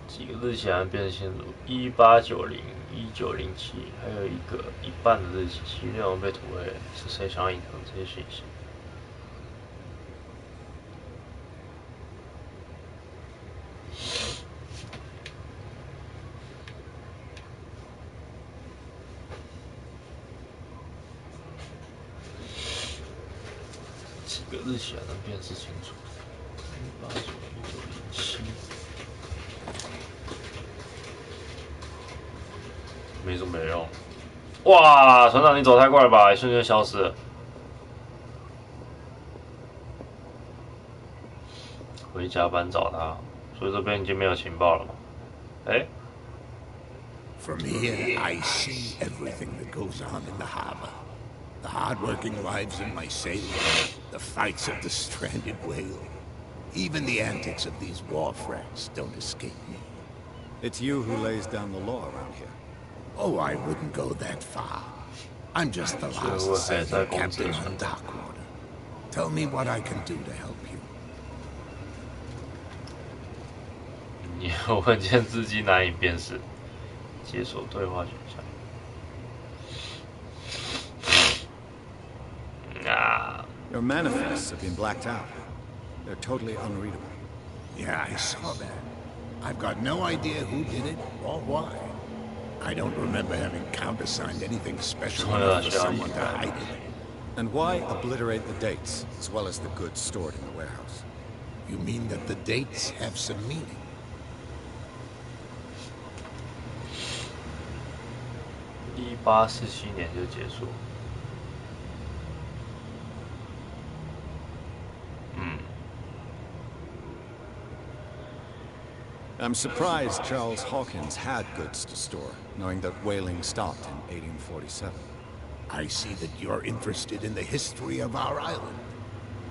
几个日期还变线路：1890、1907，还有一个一半的日期，其内容被涂黑。是谁想要隐藏这些讯息？几个日期还能辨识清楚？1890、1907。 没什么用。哇，船长，你走太快了吧，一瞬间消失了。回甲板找他，所以这边已经没有情报了嘛？哎。From here, I see everything that goes on in the harbor. The hard-working lives of my sailors, the fights of the stranded whale. Even the antics of these war frats don't escape me. It's you who lays down the law around here. Oh, I wouldn't go that far. I'm just the last second captain on Darkwater. Tell me what I can do to help you. 你有文件字迹难以辨识，解锁对话选项。Your manifests have been blacked out. They're totally unreadable. Yeah, I saw that. I've got no idea who did it or why. I don't remember having countersigned anything special enough for someone to hide it. And why obliterate the dates, as well as the goods stored in the warehouse? You mean that the dates have some meaning? 1847年就结束。I'm surprised Charles Hawkins had goods to store, knowing that whaling stopped in 1847. I see that you're interested in the history of our island.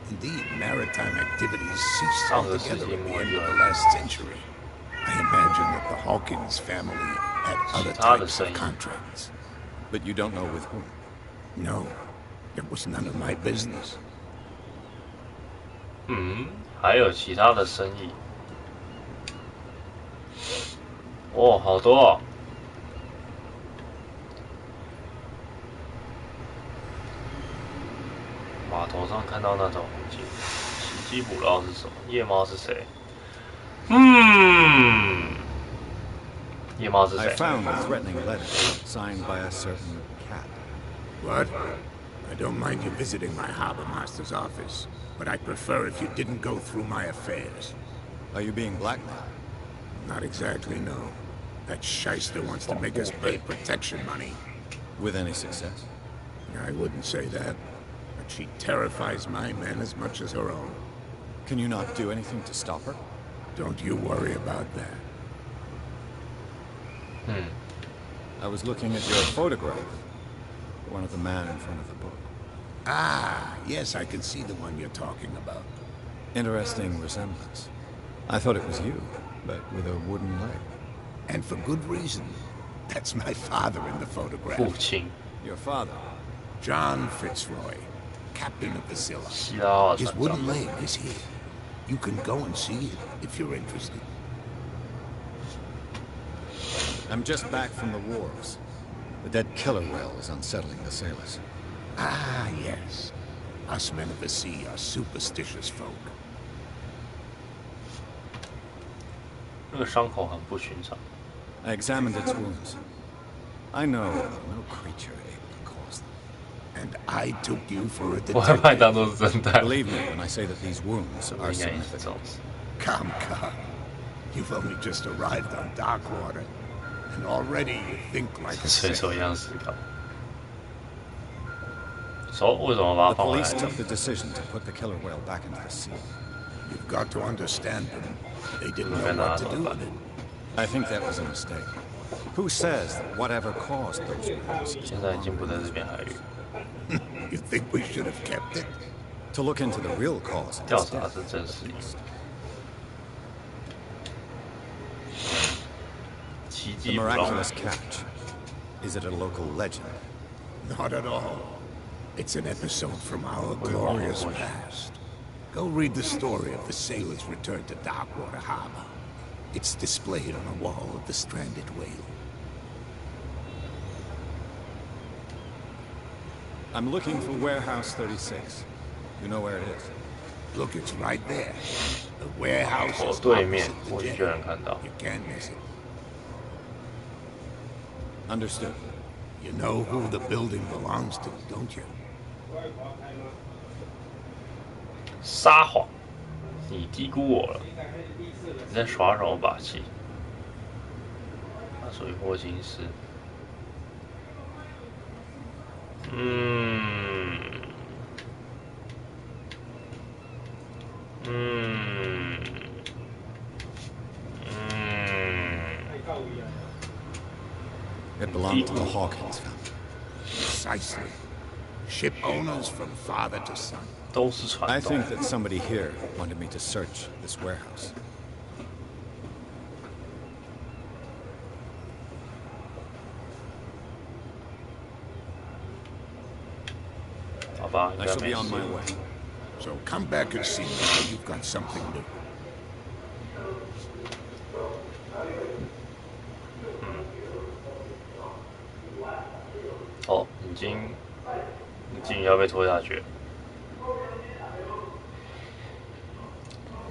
Indeed, maritime activities ceased altogether at the end of the last century. I imagine that the Hawkins family had other types of contracts. But you don't know with whom? No, it was none of my business. 还有其他的生意。哦，好多哦。码头上看到那种红景，奇迹捕捞是什么？夜猫是谁？夜猫是谁 I found a threatening letter signed by a certain cat. What? I don't mind you visiting my harbor master's office, but I'd prefer if you didn't go through my affairs. Are you being blackmailed? Not exactly, no. That shyster wants to make us pay protection money. With any success? I wouldn't say that, but she terrifies my men as much as her own. Can you not do anything to stop her? Don't you worry about that. I was looking at your photograph. One of the man in front of the book. Ah, yes, I can see the one you're talking about. Interesting resemblance. I thought it was you, but with a wooden leg. And for good reason. That's my father in the photograph. 父亲， Your father? John Fitzroy, captain of the Scylla. 希腊化 His 船 wooden 长。 leg is here. You can go and see it if you're interested. I'm just back from the wharves. The dead killer whale is unsettling the sailors. Ah, yes. Us men of the sea are superstitious folk. 那个伤口很不寻常。 I examined its wounds. I know no creature able to cause them. And I took you for a 我还把你 detective. 当做是侦探。 Believe me when I say that these wounds 我 are 应该也是这 significant. 种事。 Come. You've only just arrived on Darkwater, and already you think like a 水 sailor. 手一样思考。手为什么把它 The 放回 police 来？ took the decision to put the killer whale back into the sea. You've got to understand them. They didn't know what to do with it. I think that was a mistake. Who says that whatever caused those wounds is 现在已经不在这片海域， You think we should have kept it? to look into the real cause of 调 its 查 death? 是真实的。奇 The 迹捕捞 miraculous catch. Is it a local legend? Not at all. It's an episode from our glorious past. Go read the story of the sailor's return to Darkwater Harbor. It's displayed on a wall of the stranded whale. I'm looking for warehouse 36. You know where it is? Look, it's right there. The warehouse 口 is 对面， opposite 或 the 许就 jet. 能看到。 You can't miss it. Understood. You know who the building belongs to, don't you? 撒谎，你低估我了。你在耍什么把戏？他水货金师。It belonged to the Hawkins family. Precisely. Ship owners from father to son. 都是传 I 统。 think that somebody here wanted me to search this warehouse. 好吧，应 I 该 shall 没 be on 事 my。way. So come back and see me when you've got something new. 哦，已经要被拖下去了。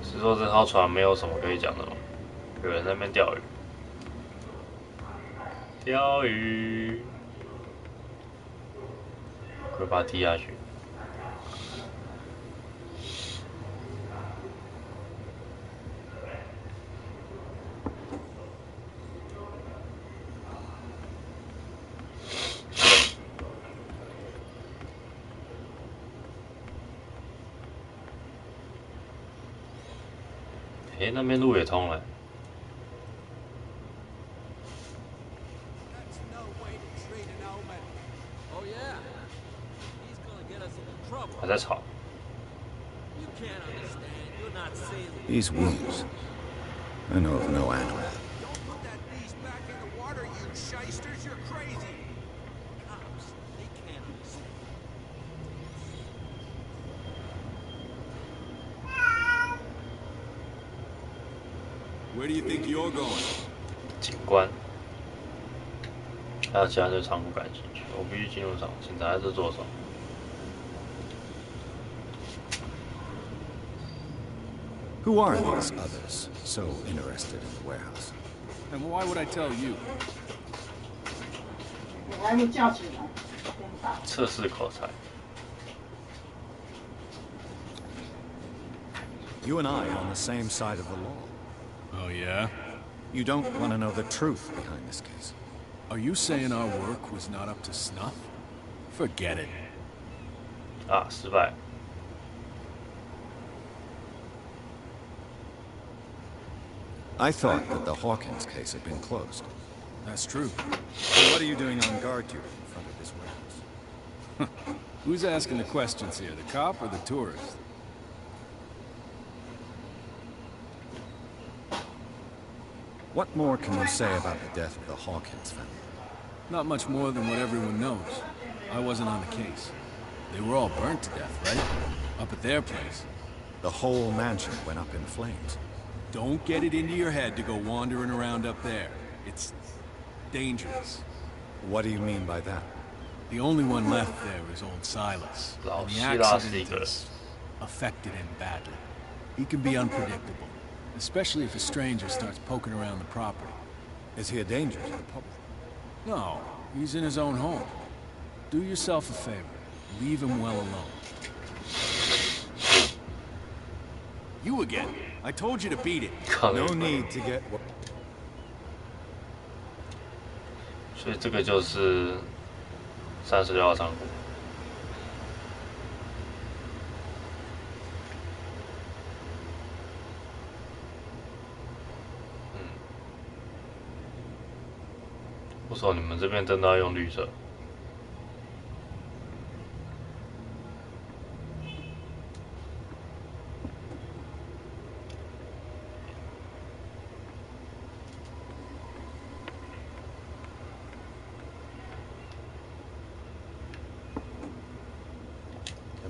是说这艘船没有什么可以讲的吗？有人在那边钓鱼，钓鱼，快把它踢下去。诶，那边路也通了。 That's no way to treat an omen. Oh yeah? He's gonna get us into trouble. 还在吵。 You can't understand. You're not sailing. These wounds. I know of no animal. Don't put that beast back in the water, you shysters. You're crazy. Cops, they can't understand. Where do you think you're going? 警官，还有其他对仓库感兴趣。我必须进入场，警察在这做什么？ Who are these others so interested in the warehouse? And why would I tell you? 我还没叫起来，先打。测试口才。 You and I are on the same side of the law. Oh, yeah? You don't want to know the truth behind this case. Are you saying our work was not up to snuff? Forget it. 啊，失败。 I thought that the Hawkins case had been closed. That's true. So what are you doing on guard duty in front of this warehouse? Who's asking the questions here, the cop or the tourist? What more can you say about the death of the Hawkins family? Not much more than what everyone knows. I wasn't on the case. They were all burnt to death, right? Up at their place. The whole mansion went up in flames. Don't get it into your head to go wandering around up there. It's dangerous. What do you mean by that? The only one left there is old Silas. And the accident has affected him badly. He can be unpredictable, especially if a stranger starts poking around the property. Is he a danger to the public? No, he's in his own home. Do yourself a favor. Leave him well alone. You again. I told you to beat it. No need to get... 所以这个就是36号仓库。为什么你们这边灯都要用绿色？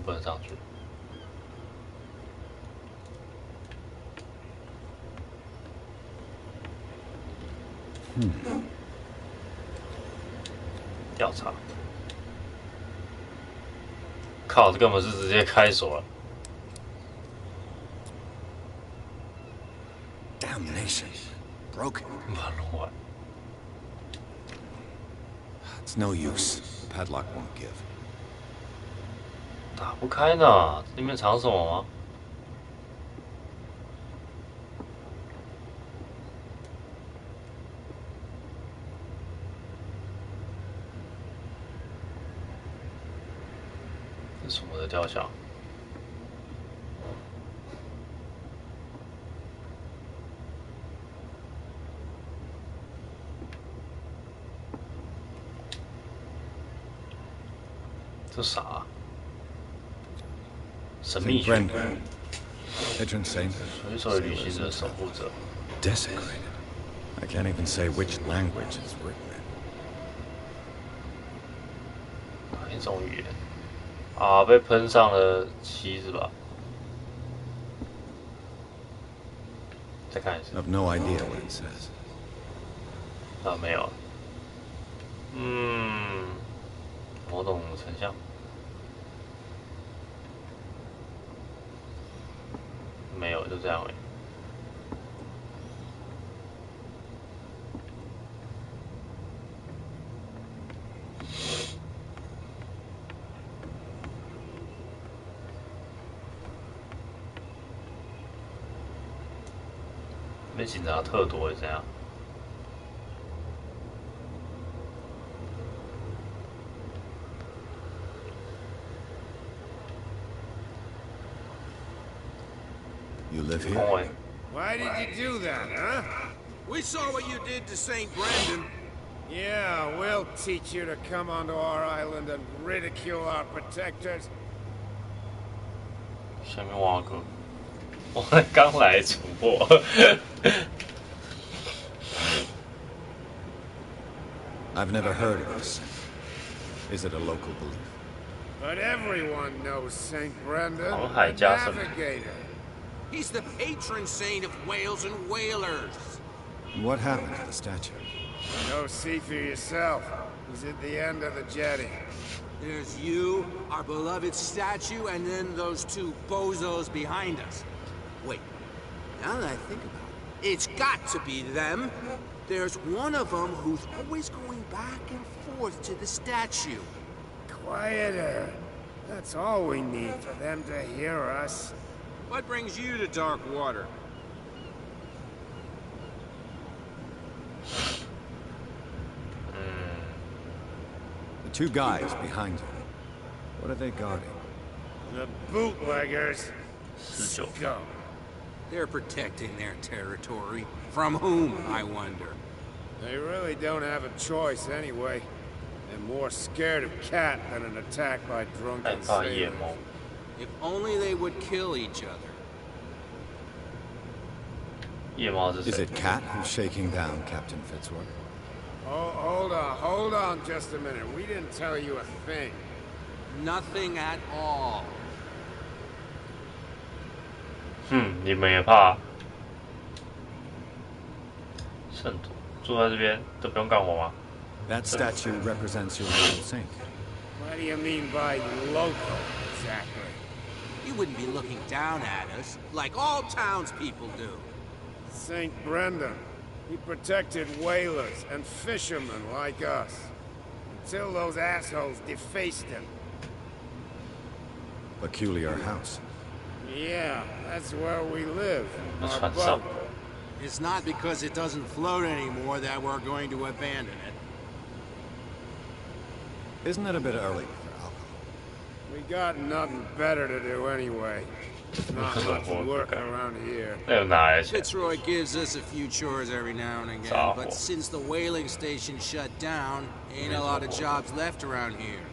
不能上去。调查。靠，这根本是直接开锁了。Damnation. Broken. 把弄完。It's no use. The padlock won't give. 打不开呢，里面藏什么吗？这是什么的雕像？这啥啊？ 神秘学。Patron saint. 水手旅行者守护者。Desecrated. I can't even say which language is written in. 哪一种语言？啊，被喷上了漆是吧？再看一次。I've no idea what it says. 啊，没有。某种成像。 没有，就这样而已。被警察特多是怎样？ You live here? Why did you do that, huh? We saw what you did to St. Brendan. Yeah, we'll teach you to come onto our island and ridicule our protectors. 下面挖个，我刚来主播。I've never heard of this. Is it a local belief? But everyone knows St. Brendan, 航海 the 家神。 navigator. He's the patron saint of whales and whalers. What happened to the statue? Go see for yourself. He's at the end of the jetty. There's you, our beloved statue, and then those two bozos behind us. Wait, now that I think about it, it's got to be them. There's one of them who's always going back and forth to the statue. Quieter. That's all we need for them to hear us. What brings you to dark water? The two guys behind you. What are they guarding? The bootleggers. They're protecting their territory. From whom, I wonder? They really don't have a choice anyway. They're more scared of Cat than an attack by drunken sailors. If only they would kill each other. Is it Cat who's shaking down Captain Fitzroy? Oh, hold on just a minute. We didn't tell you a thing. Nothing at all. 你们也怕？圣徒住在这边都不用干活吗？ That statue represents your local saint. What do you mean by local, exactly? You wouldn't be looking down at us, like all townspeople do. St. Brendan. He protected whalers and fishermen like us. Until those assholes defaced him. Peculiar house. Yeah, that's where we live. Our boat. It's not because it doesn't float anymore that we're going to abandon it. Isn't it a bit early for alcohol? We got nothing better to do anyway. Not much work around here. Fitzroy gives us a few chores every now and again, but since the whaling station shut down, ain't a lot of jobs left around here.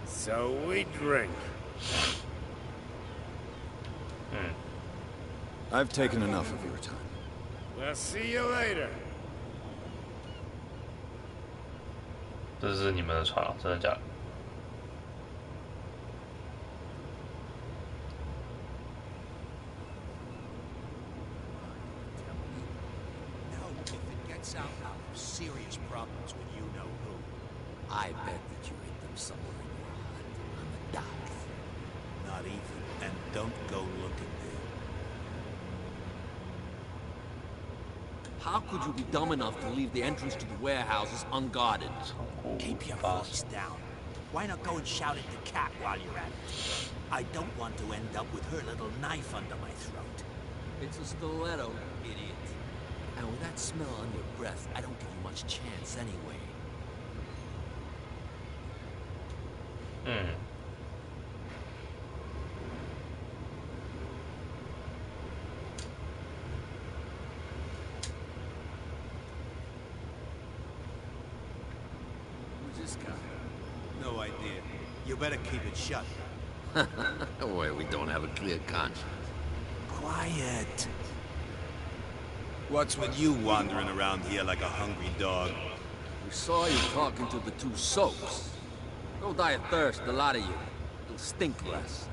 So we drink. I've taken enough of your time. We'll see you later. 这是你们的船啊，真的假的？ Out of serious problems with you know who. I bet that you hit them somewhere in your heart on the dock. Not even, and don't go looking there. How could you be dumb enough to leave the entrance to the warehouses unguarded? Keep your voice down. Why not go and shout at the cat while you're at it? I don't want to end up with her little knife under my throat. It's a stiletto, idiot. And with that smell on your breath, I don't give you much chance anyway. Who's this guy? No idea. You better keep it shut. Wait, we don't have a clear conscience. Quiet. What's with you wandering around here like a hungry dog? We saw you talking to the two soaks. Go die of thirst, the lot of you. You'll stink less.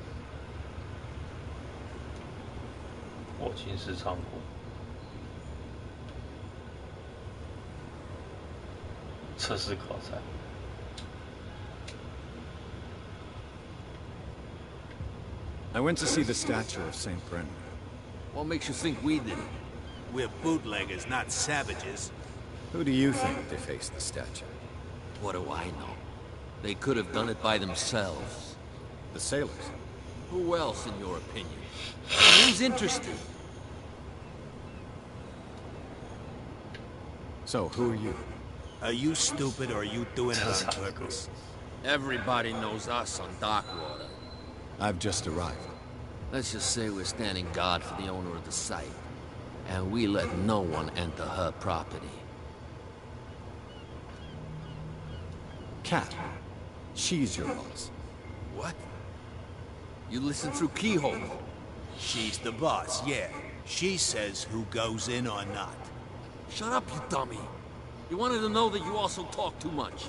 火星式仓库，测试考察。 I went to see the statue of St. Brendan. What makes you think we did it? We're bootleggers, not savages. Who do you think defaced the statue? What do I know? They could have done it by themselves. The sailors? Who else, in your opinion? Who's interested? So, who are you? Are you stupid or are you doing it on purpose? Everybody knows us on Darkwater. I've just arrived. Let's just say we're standing guard for the owner of the site. And we let no one enter her property. Cat. She's your boss. What? You listen through keyhole. She's the boss, yeah. She says who goes in or not. Shut up, you dummy. You wanted to know that you also talk too much.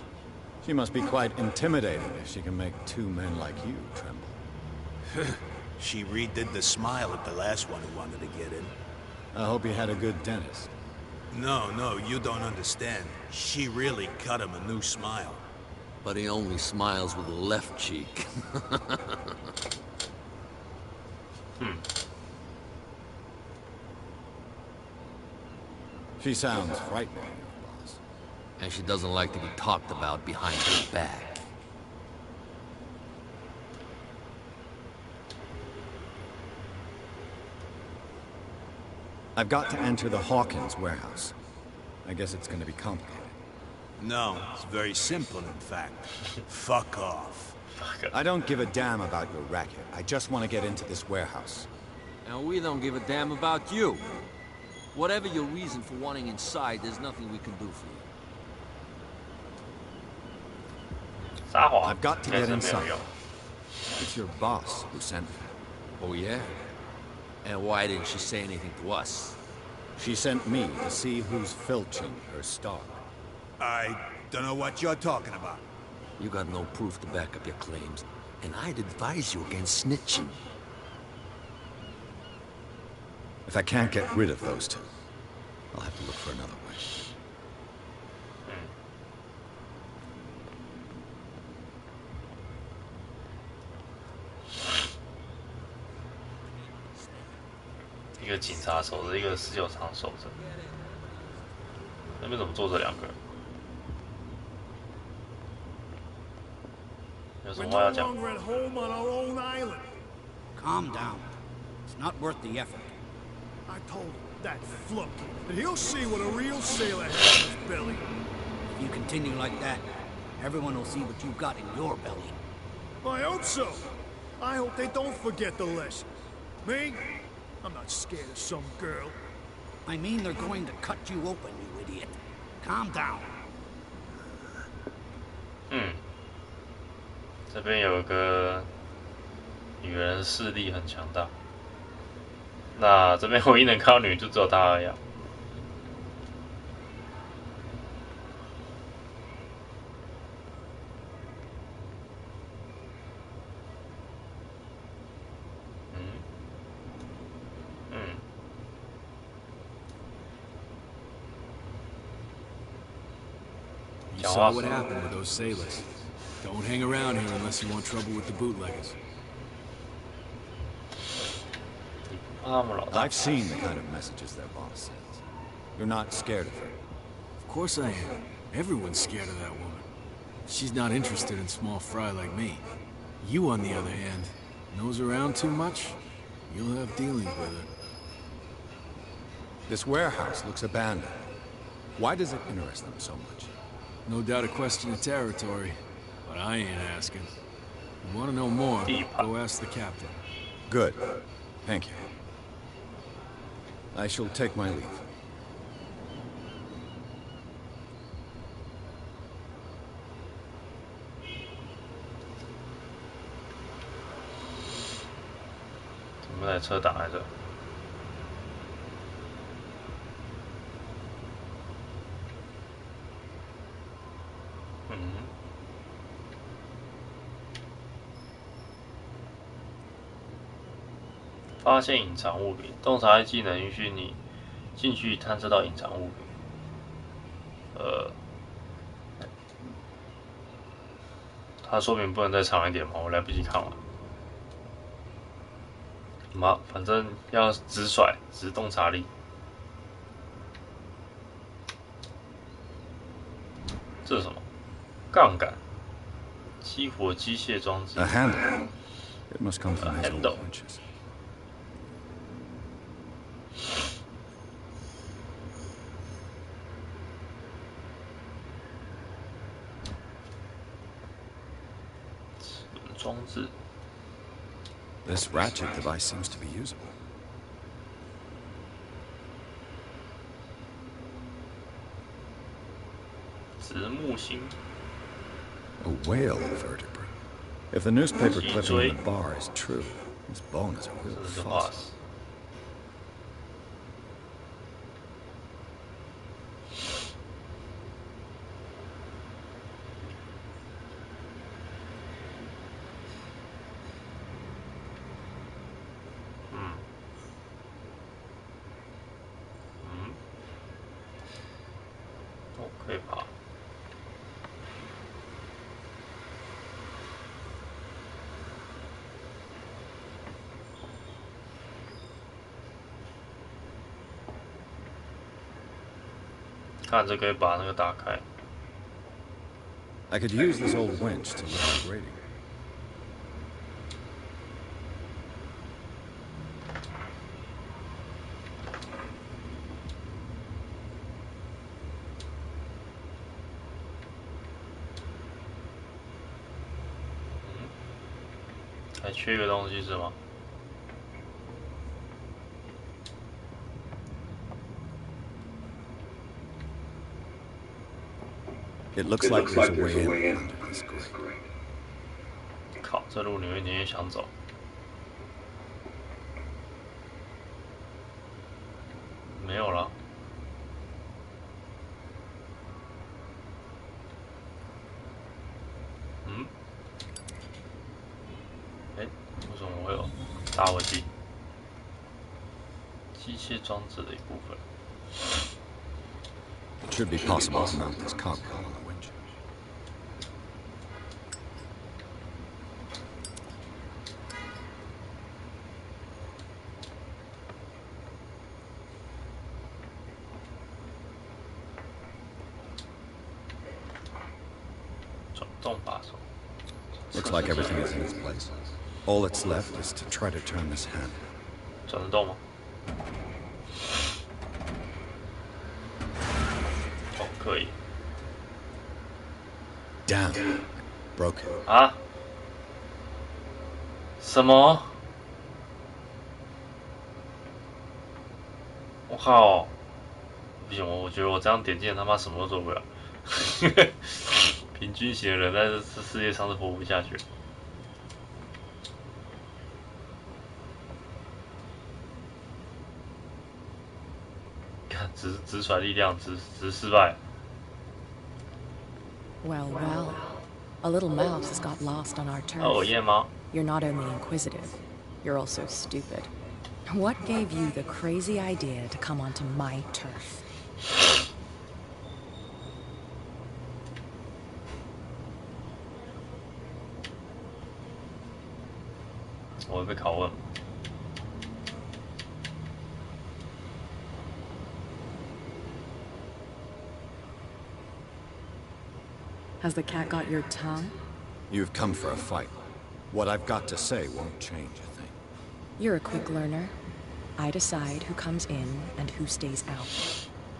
She must be quite intimidating if she can make two men like you tremble. She redid the smile at the last one who wanted to get in. I hope you had a good dentist. No, you don't understand. She really cut him a new smile. But he only smiles with the left cheek. She sounds frightening, boss. And she doesn't like to be talked about behind her back. I've got to enter the Hawkins warehouse. I guess it's going to be complicated. No, it's very simple, in fact. Fuck off. I don't give a damn about your racket. I just want to get into this warehouse. And we don't give a damn about you. Whatever your reason for wanting inside, there's nothing we can do for you. 撒谎 I've got to 应该 get 是没有 inside. 用。 It's your boss who sent me. Oh, yeah? And why didn't she say anything to us? She sent me to see who's filching her stock. I don't know what you're talking about. You got no proof to back up your claims, and I'd advise you against snitching. If I can't get rid of those two, I'll have to look for another way. 一个警察守着，一个19厂守着。那边怎么坐着2个人？有什么话要讲？ Calm down. It's not worth the effort. I told that fluke that he'll see what a real sailor has in his belly. If you continue like that, everyone will see what you've got in your belly. I hope so. I hope they don't forget the lesson. Me? I'm not scared of some girl. I mean they're going to cut you open, you idiot. Calm down. 这边有个女人势力很强大。那这边唯一能看到女就只有她而已。You saw what happened with those sailors. Don't hang around here unless you want trouble with the bootleggers. I've seen the kind of messages their boss sends. You're not scared of her. Of course I am. Everyone's scared of that woman. She's not interested in small fry like me. You, on the other hand, nose around too much, you'll have dealings with her. This warehouse looks abandoned. Why does it interest them so much? No doubt a question of territory, but I ain't asking. You want to know more, go ask the captain. Good. Thank you. I shall take my leave. Mm-hmm. 发现隐藏物品，洞察技能允许你进去探测到隐藏物品。它说明不能再长一点吗？我来不及看完。反正要直甩，直洞察力。这是什么？杠杆，激活机械装置。A handle. It must come from these old winches. 装置。This ratchet device seems to be usable. A whale vertebrate. If the newspaper clipping in the bar is true, this bone is a real fossil. OK 吧。看着可以把那个打开。I could use this old winch to lift the grating. Mm-hmm. 还缺一个东西是吗？ It looks like there's a way in under this grate. 靠，这路你也想走？没有了。嗯？哎，为什么会有打火机？机械装置的一部分。It should be possible to mount this cargo on the winch. 转动把手。Looks like everything is in its place. All that's left is to try to turn this hand. 转得动吗？哦，可以。Damn. Broke it. 啊？什么？我靠！不行，我觉得我这样点键他妈什么都做不了。平均型的人在这世界上是活不下去。看，直甩力量，直失败。Well, well. A little mouse has got lost on our turf. Oh, yeah, Ma. You're not only inquisitive, you're also stupid. What gave you the crazy idea to come onto my turf? 我会被拷问。Has the cat got your tongue? You've come for a fight. What I've got to say won't change a thing. You're a quick learner. I decide who comes in and who stays out.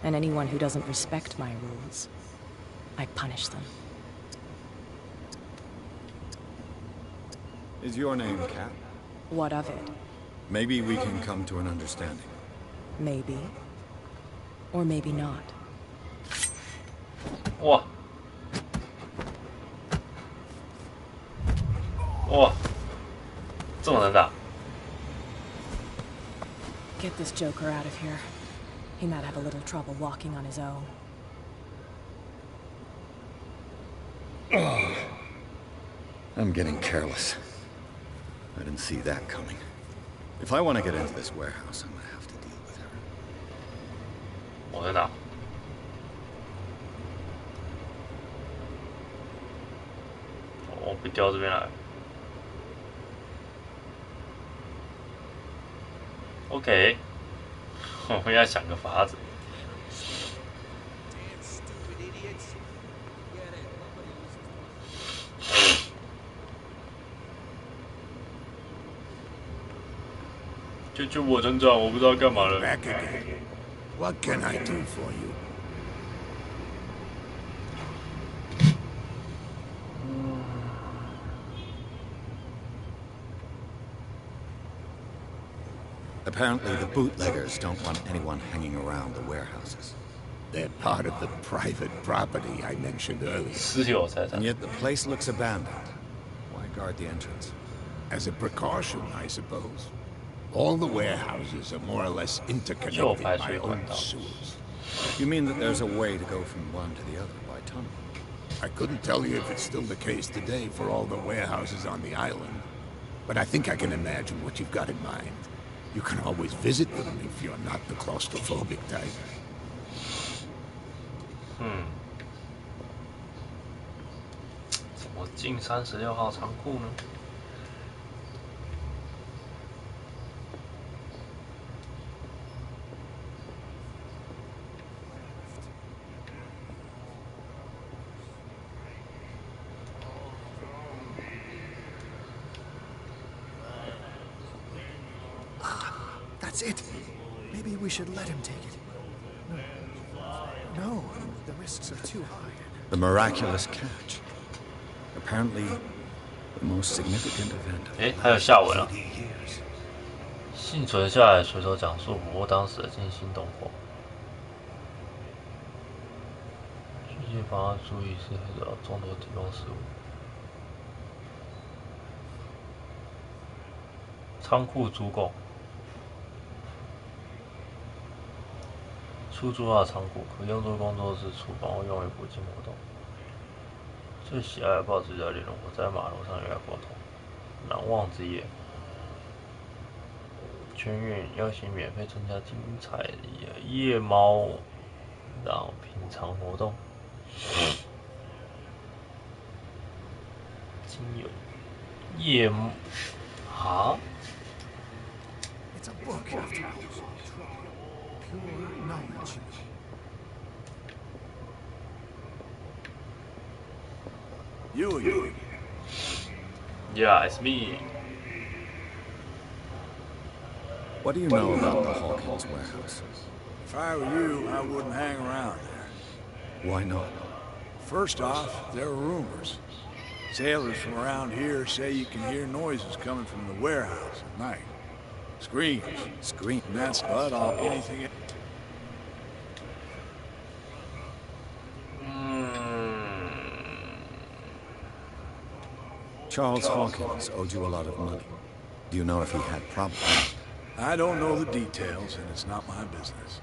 And anyone who doesn't respect my rules, I punish them. Is your name Cat? What of it? Maybe we can come to an understanding. Maybe. Or maybe not. 哇！哇！这么能打？ Get this joker out of here. He might have a little trouble walking on his own. I'm getting careless. I didn't see that coming. If I want to get into this warehouse, I'm gonna have to deal with her. 我在打。我被调这边来。OK， 我们要想个法子。救救我，船长！我不知道干嘛了。 Back again. What can I do for you? Apparently, the bootleggers don't want anyone hanging around the warehouses. They're part of the private property I mentioned earlier. 私有财产。 And yet the place looks abandoned. Why guard the entrance? As a precaution, I suppose. All the warehouses are more or less interconnected by old sewers. You mean that there's a way to go from one to the other by tunnel? I couldn't tell you if it's still the case today for all the warehouses on the island, but I think I can imagine what you've got in mind. You can always visit them if you're not the claustrophobic type. 怎么进36号仓库呢？ That's it. Maybe we should let him take it. No, the risks are too high. The miraculous catch. Apparently, the most significant event of 哎，还有下文啊！幸存下来，随手讲述捕获当时的惊心动魄。并妨碍注意是黑的众多地方事物。仓库主拱，出租的仓库可用作工作室、厨房或用于补给活动。最喜爱的报纸叫《联络我在马路上与爱沟通》，难忘之夜。全员邀请免费参加精彩的夜猫，然后品尝活动。精油夜啊？ It's a book after all. Pure knowledge. You again? Yeah, it's me. What do you know about the Hawkins warehouse? If I were you, I wouldn't hang around there. Why not? First off, there are rumors. Sailors from around here say you can hear noises coming from the warehouse at night. Screams. Scream. And that's about all anything. Charles Hawkins owed you a lot of money. Do you know if he had problems? I don't know the details, and it's not my business.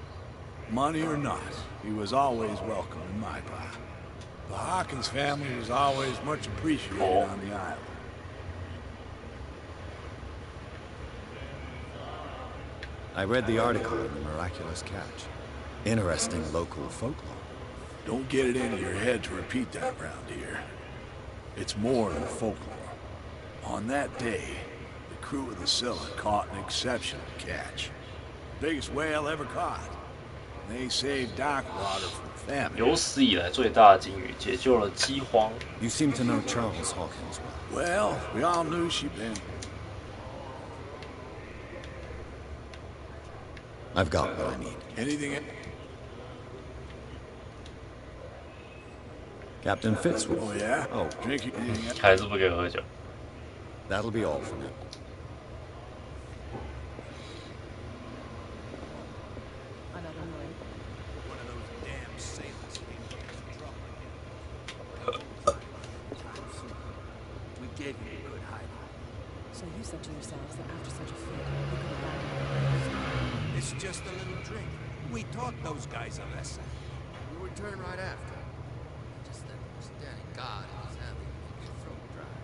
Money or not, he was always welcome in my pile. The Hawkins family was always much appreciated on the island. I read the article on the miraculous catch. Interesting local folklore. Don't get it into your head to repeat that around here. It's more than folklore. On that day, the crew of the Scylla caught an exceptional catch. Biggest whale ever caught. They saved dock water from famine. 有史以来最大的鲸鱼解救了饥荒。You seem to know Charles Hawkins well. Well, we all knew she'd been. I've got what I need. Anything? Captain Fitzroy. Oh, yeah? Oh. Drinking. 还是不给喝酒。 That'll be all for now. One of those damn sailors came to us trouble. We gave you a good hiding. So you said to yourselves that after such a feat, you could abandon It's just a little drink. We taught those guys a lesson. We return right after. Just that standing guard in his hand make your throat dry.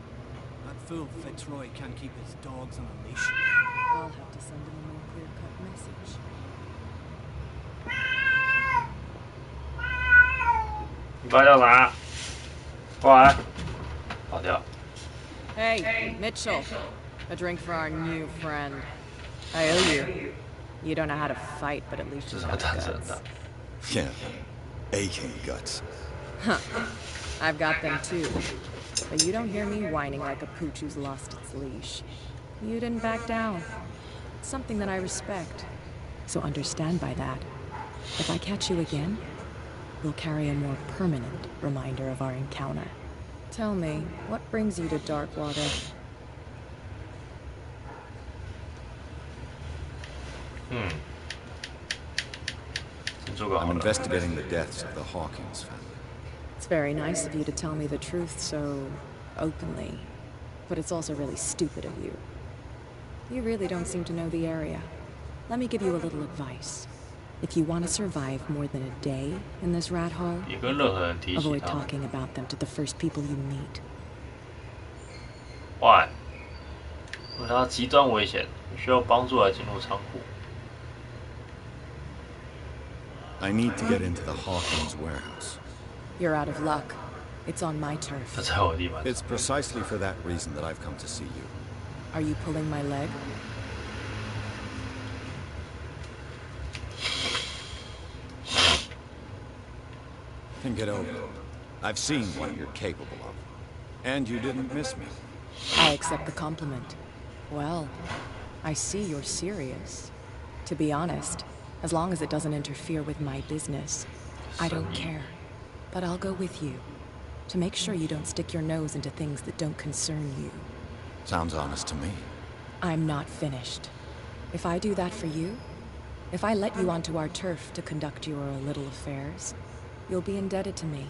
That fool Fitzroy can't keep his dogs on a leash. I'll have to send him a more clear-cut message. 你爸叫啥？过来，跑掉。 Hey, Mitchell. A drink for our new friend. I owe you. You don't know how to fight, but at least you have guts. Yeah. Aching guts. Huh. I've got them too. But you don't hear me whining like a pooch who's lost its leash. You didn't back down. It's something that I respect. So understand by that. If I catch you again, we'll carry a more permanent reminder of our encounter. Tell me, what brings you to Darkwater? I'm investigating the deaths of the Hawkins family. It's very nice of you to tell me the truth so openly, but it's also really stupid of you. You really don't seem to know the area. Let me give you a little advice. If you want to survive more than a day in this rat hole, avoid talking about them to the first people you meet. Why? 因为它极端危险，你需要帮助来进入仓库。 I need to get into the Hawkins warehouse. You're out of luck. It's on my turf. It's precisely for that reason that I've come to see you. Are you pulling my leg? Think it over. I've seen what you're capable of. And you didn't miss me. I accept the compliment. Well, I see you're serious. To be honest, as long as it doesn't interfere with my business, I don't care. But I'll go with you, to make sure you don't stick your nose into things that don't concern you. Sounds honest to me. I'm not finished. If I do that for you, if I let you onto our turf to conduct your little affairs, you'll be indebted to me.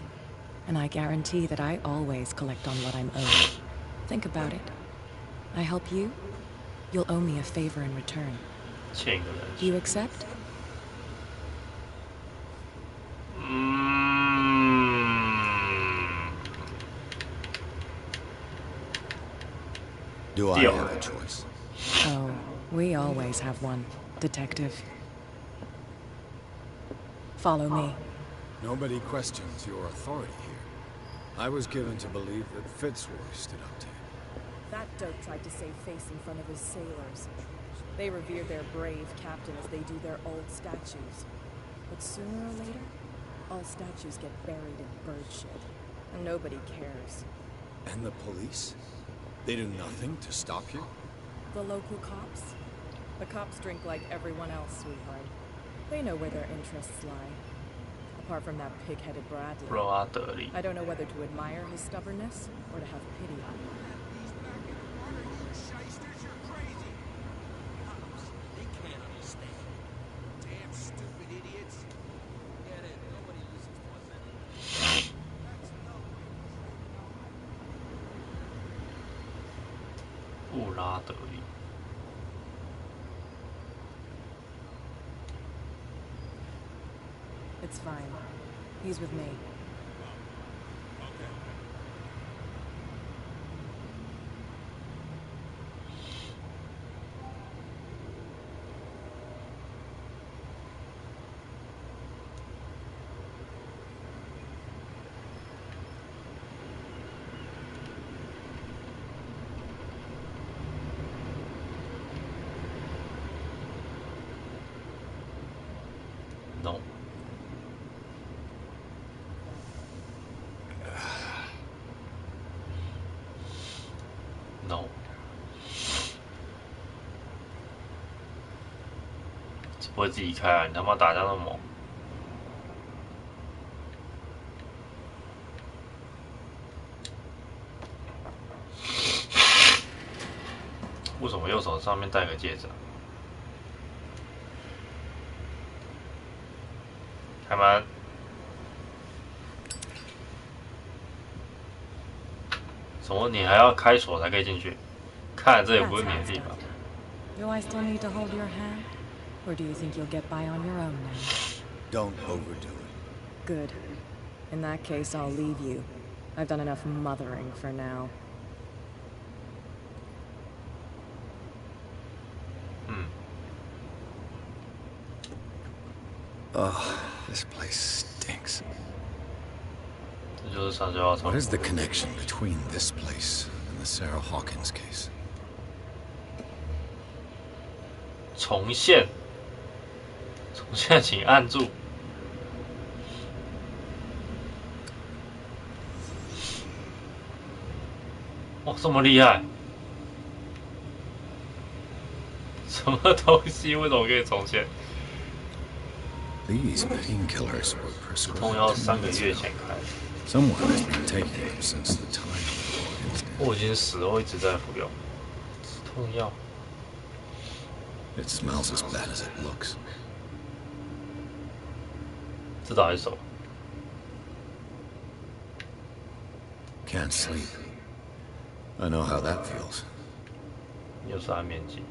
And I guarantee that I always collect on what I'm owed. Think about it. I help you, you'll owe me a favor in return. Do you accept? Do I have a choice? Oh, we always have one, Detective. Follow me. Nobody questions your authority here. I was given to believe that Fitzroy stood up to you. That dope tried to save face in front of his sailors. They revere their brave captain as they do their old statues. But sooner or later, all statues get buried in bird shit. And nobody cares. And the police? They do nothing to stop you? The local cops? The cops drink like everyone else, sweetheart. They know where their interests lie. Apart from that pig-headed Bradley. I don't know whether to admire his stubbornness or to have pity on him. They can't understand. Damn stupid idiots. Get it. Nobody listens to us anyway.布拉德利。It's fine. He's with me. No. No. 这不会自己开啊！你他妈打架那么猛。为什么右手上面戴个戒指啊？开门。什么？你还要开锁才可以进去？看来这也不是你的地方。Do I still need to hold your hand? Or do you think you'll get by on your own now? Don't overdo it. Good. In that case, I'll leave you. I've done enough mothering for now. Oh, this place stinks. 这就是上校要从 What is the connection between this place and the Sarah Hawkins case? 重现，重现，请按住。哇，这么厉害！什么东西？为什么可以重现？ These painkillers were prescribed 痛药3个月前开。 Someone has been taking them since the time of the Hawkins. 我已经死了，我一直在服用止痛药。 It smells as bad as it looks. 这倒还是什么？ Can't sleep. I know how that feels. 又是安眠剂。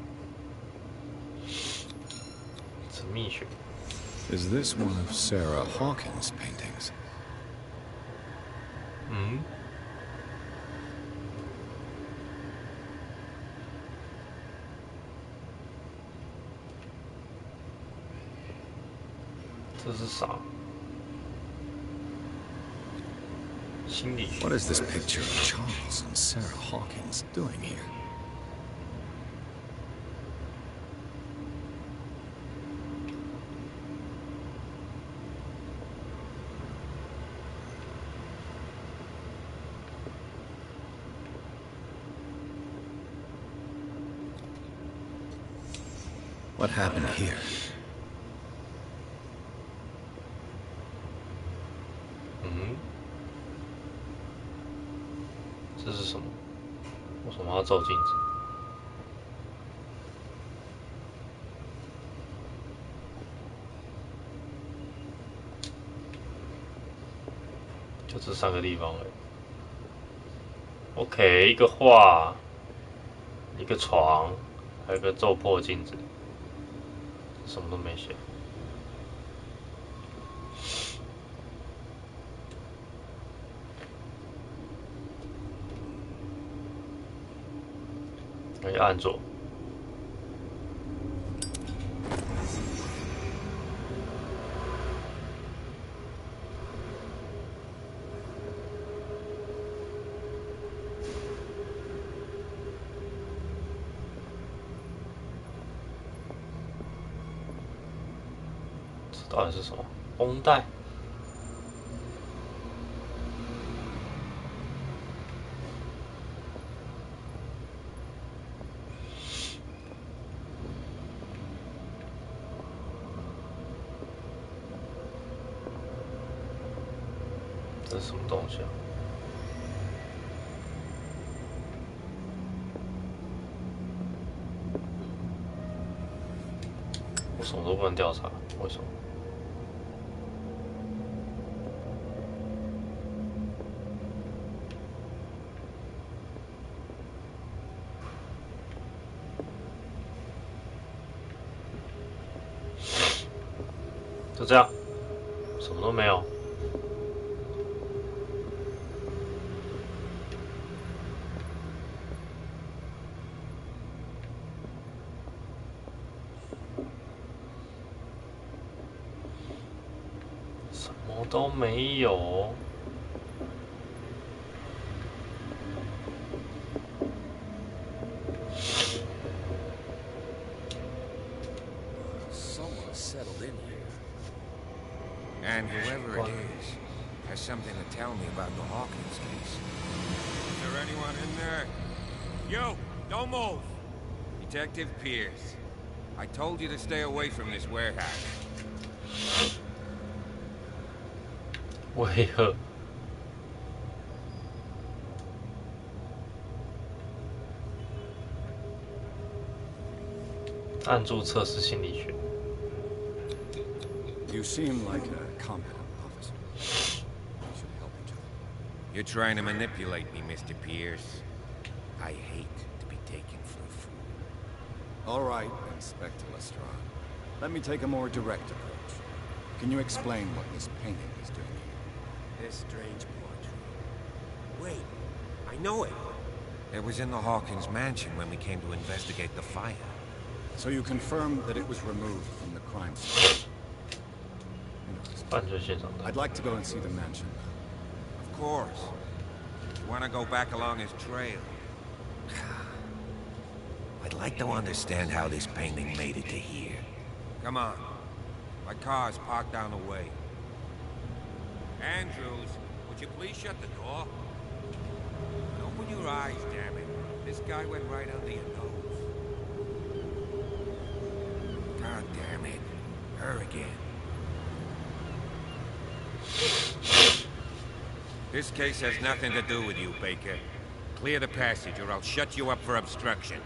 神秘学。 Is this one of Sarah Hawkins' paintings? 这是啥？心理学。 What is this picture of Charles and Sarah Hawkins doing here? What happened here? 这是什么？为什么要照镜子？就这3个地方而已。OK， 一个画，一个床，还有个皱破镜子，什么都没写。可以按左。这到底是什么？绷带？这是什么东西啊？我什么都不能调查，为什么？就这样，什么都没有。什么都没有。Someone settled in here. And whoever it is has something to tell me about the Hawkins case. Is there anyone in there? You! Don't move! Detective Pierce. I told you to stay away from this warehouse. 为何？按住测试心理学。You seem like a competent officer. We should help each other. You're trying to manipulate me, Mr. Pierce. I hate to be taken for a fool. All right, Inspector Lestrade. Let me take a more direct approach. Can you explain what this painting is doing here? This strange portrait. Wait, I know it. It was in the Hawkins mansion when we came to investigate the fire. So you confirm that it was removed from the crime scene? I'd like to go and see the mansion. Of course. You want to go back along his trail? I'd like to understand how this painting made it to here. Come on. My car's parked down the way. Andrews, would you please shut the door? And open your eyes, damn it. This guy went right under your nose. God damn it. Her again. This case has nothing to do with you, Baker. Clear the passage or I'll shut you up for obstruction.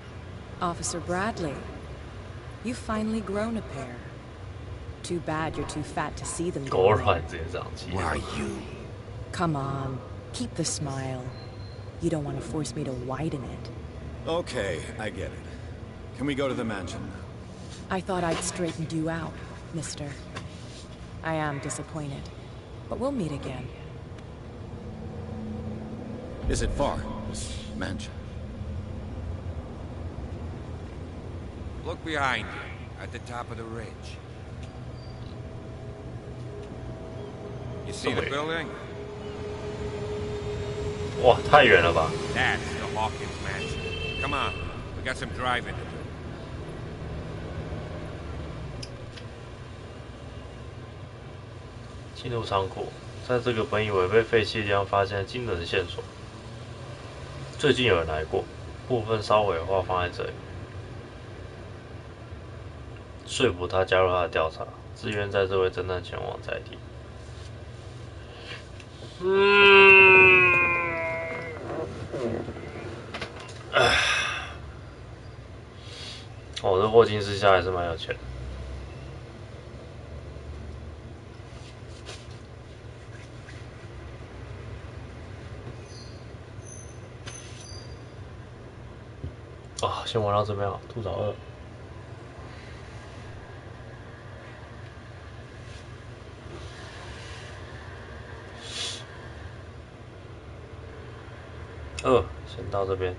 Officer Bradley, you've finally grown a pair. Too bad you're too fat to see them. Who are you? Come on, keep the smile. You don't want to force me to widen it. Okay, I get it. Can we go to the mansion now? I thought I'd straightened you out, mister. I am disappointed, but we'll meet again. Is it far, this mansion? Look behind you, at the top of the ridge. You see the building? 哇，太远了吧 That's the Hawkins mansion. Come on, we got some driving to do. 进入仓库，在这个本以为被废弃的地方发现惊人的线索。最近有人来过，部分烧毁的画放在这里，说服他加入他的调查，自愿在这位侦探前往载体。哦，这霍金斯家还是蛮有钱的。先玩到这边啊，吐槽2。先到这边。